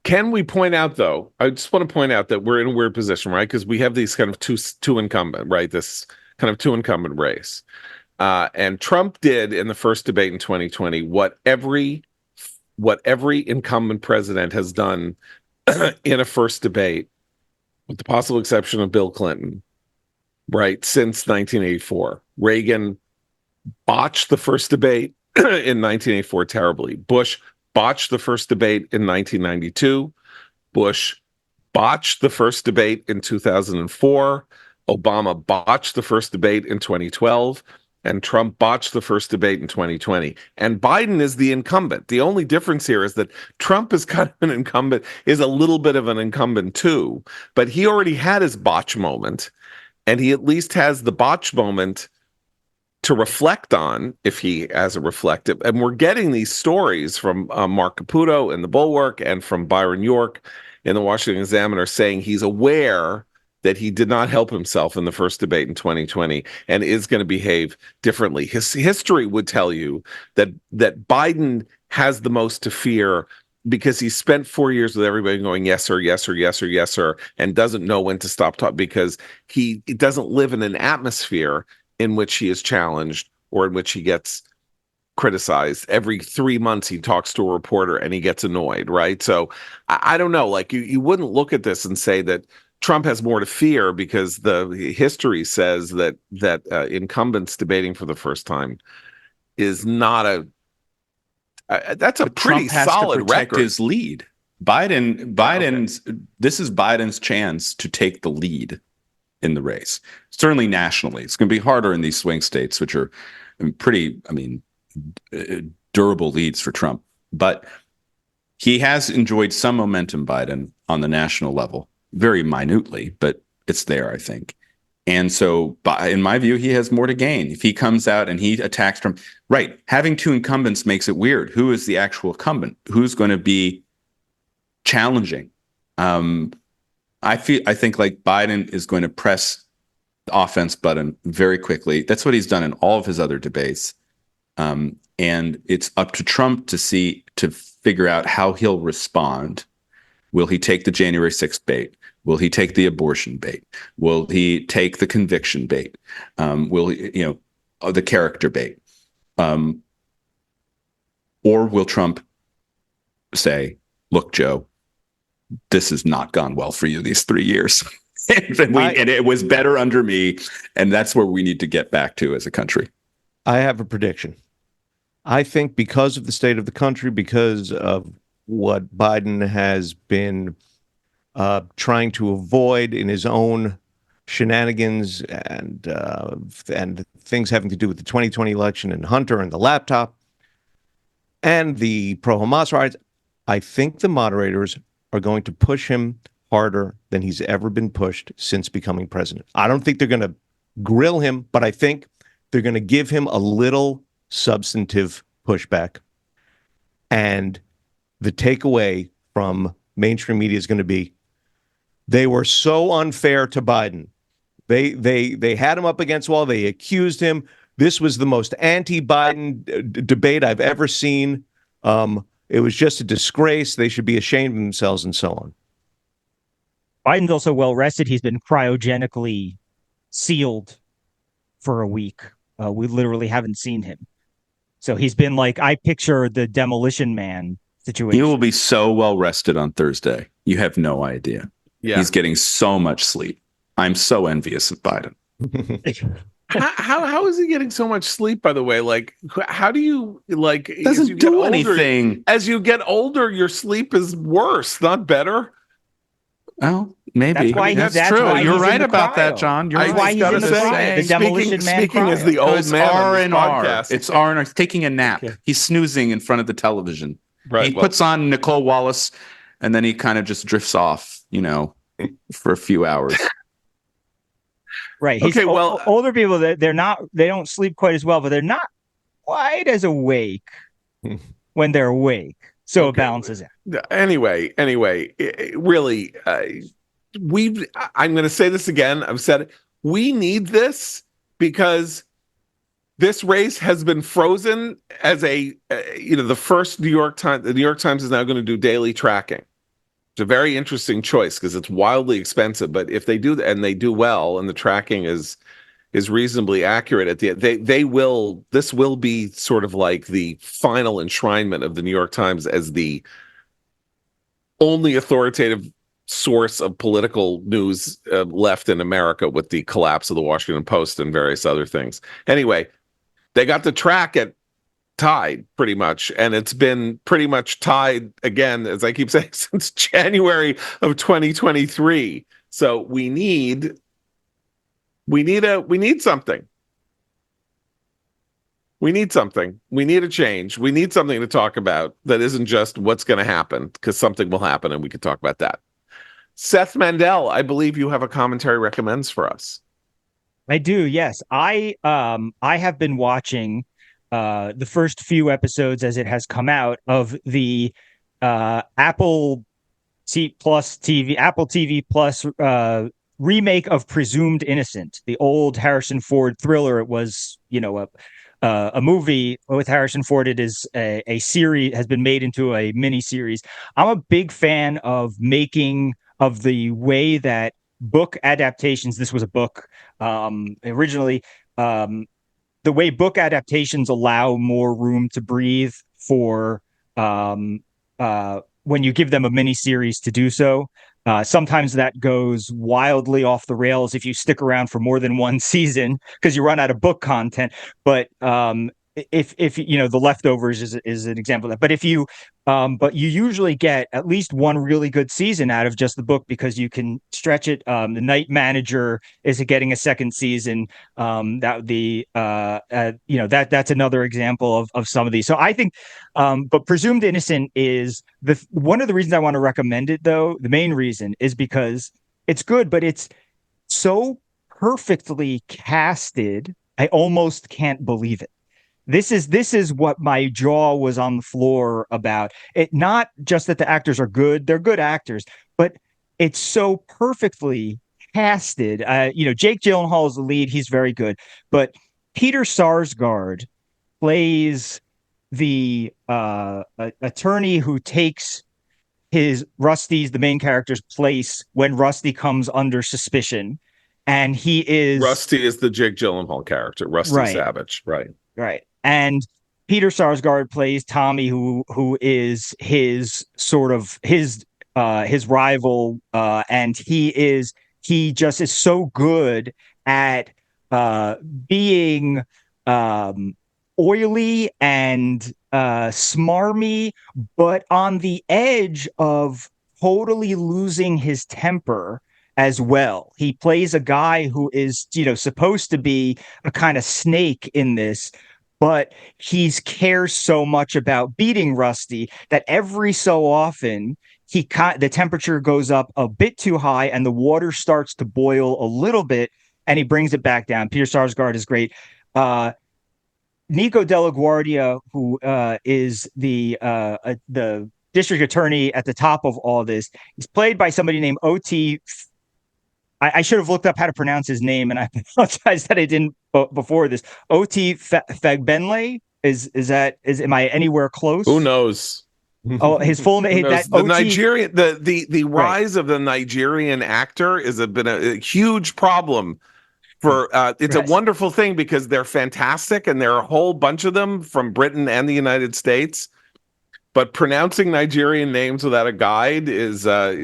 Can we point out, though, I just want to point out that we're in a weird position, right? Because we have these kind of two incumbent, right? This kind of two incumbent race. And Trump did in the first debate in 2020 what every incumbent president has done in a first debate, with the possible exception of Bill Clinton, right, since 1984. Reagan botched the first debate in 1984 terribly. Bush botched the first debate in 1992. Bush botched the first debate in 2004. Obama botched the first debate in 2012. And Trump botched the first debate in 2020. And Biden is the incumbent. The only difference here is that Trump is kind of an incumbent, is a little bit of an incumbent too. But he already had his botch moment. And he at least has the botch moment to reflect on, if he has a reflective. And we're getting these stories from Mark Caputo in the Bulwark and from Byron York in the Washington Examiner saying he's aware that he did not help himself in the first debate in 2020 and is going to behave differently. His history would tell you that Biden has the most to fear because he spent 4 years with everybody going, yes, sir, yes, sir, yes, sir, yes, sir, and doesn't know when to stop talking because he doesn't live in an atmosphere in which he is challenged or in which he gets criticized. Every 3 months he talks to a reporter and he gets annoyed, right? So I don't know, like you wouldn't look at this and say that Trump has more to fear because the history says that incumbents debating for the first time is not that's a pretty Trump has solid to protect record. his lead. This is Biden's chance to take the lead in the race. Certainly nationally, it's going to be harder in these swing states, which are pretty, durable leads for Trump. But he has enjoyed some momentum, Biden, on the national level. Very minutely, but it's there, I think. And so, in my view, he has more to gain. If he comes out and he attacks Trump, right, having two incumbents makes it weird. Who is the actual incumbent? Who's going to be challenging? I think like Biden is going to press the offense button very quickly. That's what he's done in all of his other debates. And it's up to Trump to figure out how he'll respond. Will he take the January 6th bait? Will he take the abortion bait? Will he take the conviction bait? Will he, the character bait? Or will Trump say, look, Joe, this has not gone well for you these 3 years. and it was better under me. And that's where we need to get back to as a country. I have a prediction. I think because of the state of the country, because of what Biden has been trying to avoid in his own shenanigans and things having to do with the 2020 election and Hunter and the laptop and the pro-Hamas riots, I think the moderators are going to push him harder than he's ever been pushed since becoming president. I don't think they're going to grill him, but I think they're going to give him a little substantive pushback. And the takeaway from mainstream media is going to be, they were so unfair to Biden. They had him up against the wall. They accused him. This was the most anti-Biden debate I've ever seen. It was just a disgrace. They should be ashamed of themselves and so on. Biden's also well rested. He's been cryogenically sealed for a week. We literally haven't seen him. So he's been like, I picture the Demolition Man situation. He will be so well rested on Thursday. You have no idea. Yeah. He's getting so much sleep. I'm so envious of Biden. How is he getting so much sleep, by the way? Like, how do you, like, Doesn't do anything. As you get older, your sleep is worse, not better. Oh, maybe. That's true. why You're he's right in the about that, cryo. John. You're I right. why he's in the cryo. The Demolition Man speaking as cryo. the old It's man on this R&R. podcast. It's R&R. He's taking a nap. Okay. He's snoozing in front of the television. Right. He puts on Nicole Wallace, and then he kind of just drifts off, for a few hours. Right. Okay, well, older people, they don't sleep quite as well, but they're not quite as awake when they're awake. So it balances out. Anyway, really, I'm going to say this again. I've said it. We need this because this race has been frozen as the first New York Times. The New York Times is now going to do daily tracking. It's a very interesting choice because it's wildly expensive. But if they do, and they do well, and the tracking is reasonably accurate at the end, this will be sort of like the final enshrinement of the New York Times as the only authoritative source of political news left in America, with the collapse of the Washington Post and various other things. Anyway, they got the track at tied pretty much, and it's been pretty much tied again, as I keep saying, since January of 2023. So we need something. We need something. We need a change. We need something to talk about that isn't just what's going to happen, because something will happen, and we can talk about that. Seth Mandel, I believe you have a commentary recommends for us. I do, yes. I have been watching the first few episodes as it has come out of the Apple TV Plus remake of Presumed Innocent, the old Harrison Ford thriller. It was, a movie with Harrison Ford. It is a series, has been made into a mini series. I'm a big fan of the way that book adaptations. This was a book originally. The way book adaptations allow more room to breathe for when you give them a mini series to do so. Sometimes that goes wildly off the rails if you stick around for more than one season because you run out of book content. But if The Leftovers is an example of that. But if you but you usually get at least one really good season out of just the book because you can stretch it. The Night Manager is getting a second season. That's another example of some of these. So I think, but Presumed Innocent is one of the reasons I want to recommend it, though. The main reason is because it's good, but it's so perfectly casted. I almost can't believe it. This is what my jaw was on the floor about. It not just that the actors are good, they're good actors, but it's so perfectly casted. Jake Gyllenhaal is the lead, he's very good, but Peter Sarsgaard plays the attorney who takes the main character's place when Rusty comes under suspicion. And Rusty is the Jake Gyllenhaal character, Rusty Savage, right. Right. And Peter Sarsgaard plays Tommy, who is his rival, and he he just is so good at being oily and smarmy, but on the edge of totally losing his temper as well. He plays a guy who is, supposed to be a kind of snake in this, but he cares so much about beating Rusty that every so often the temperature goes up a bit too high and the water starts to boil a little bit, and he brings it back down. Peter Sarsgaard is great. Nico Della Guardia, who is the district attorney at the top of all this, is played by somebody named O.T. I should have looked up how to pronounce his name, and I apologize that I didn't before this. O.T. Fagbenle am I anywhere close? Who knows? Oh, his full name. The OT, Nigerian, the rise right. of the Nigerian actor been a huge problem. It's a wonderful thing because they're fantastic, and there are a whole bunch of them from Britain and the United States. But pronouncing Nigerian names without a guide is right.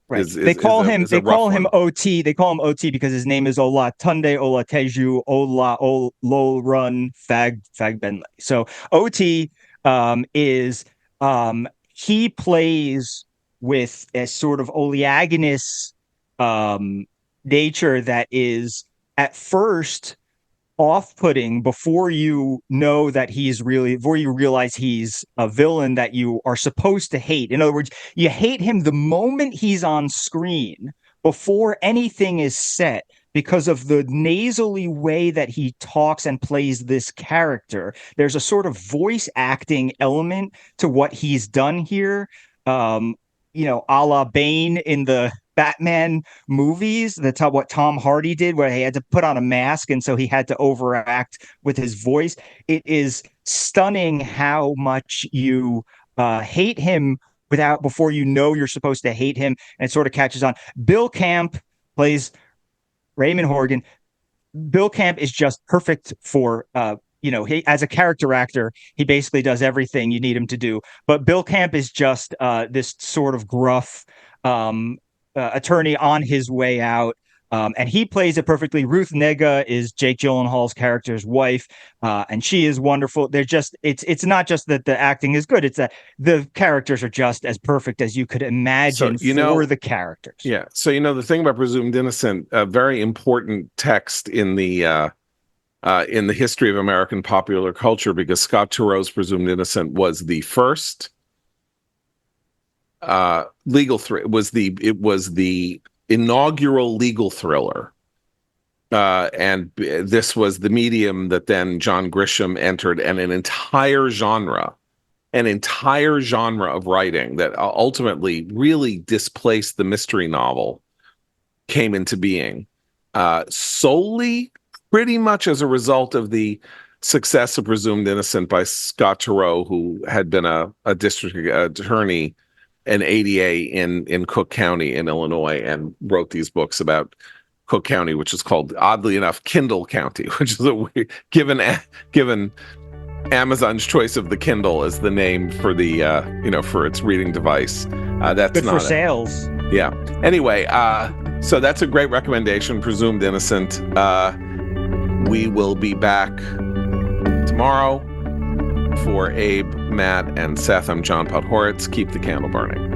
They call him OT. They call him OT because his name is Olatunde Olateju Olorun Fagbenle. So OT is he plays with a sort of oleaginous nature that is at first off-putting before you realize he's a villain that you are supposed to hate. In other words, you hate him the moment he's on screen before anything is set because of the nasally way that he talks and plays this character. There's a sort of voice acting element to what he's done here. A la Bane in the Batman movies. That's what Tom Hardy did, where he had to put on a mask, and so he had to overact with his voice. It is stunning how much you hate him before you know you're supposed to hate him, and it sort of catches on. Bill Camp plays Raymond Horgan. Bill Camp is just perfect for he, as a character actor, he basically does everything you need him to do. But Bill Camp is just this sort of gruff attorney on his way out. And he plays it perfectly. Ruth Negga is Jake Gyllenhaal's character's wife, and she is wonderful. It's not just that the acting is good; it's that the characters are just as perfect as you could imagine for the characters. Yeah. So the thing about presumed innocent, a very important text in the history of American popular culture, because Scott Turow's Presumed Innocent was the first it was the inaugural legal thriller, and this was the medium that then John Grisham entered, and an entire genre of writing that ultimately really displaced the mystery novel came into being, solely pretty much as a result of the success of Presumed Innocent by Scott Turow, who had been a district attorney, an ADA in Cook County in Illinois, and wrote these books about Cook County, which is called, oddly enough, Kindle County, which is a weird, given Amazon's choice of the Kindle as the name for the for its reading device. That's good not for sales. Yeah. Anyway, so that's a great recommendation, Presumed Innocent. We will be back tomorrow. For Abe, Matt, and Seth, I'm John Podhoretz. Keep the candle burning.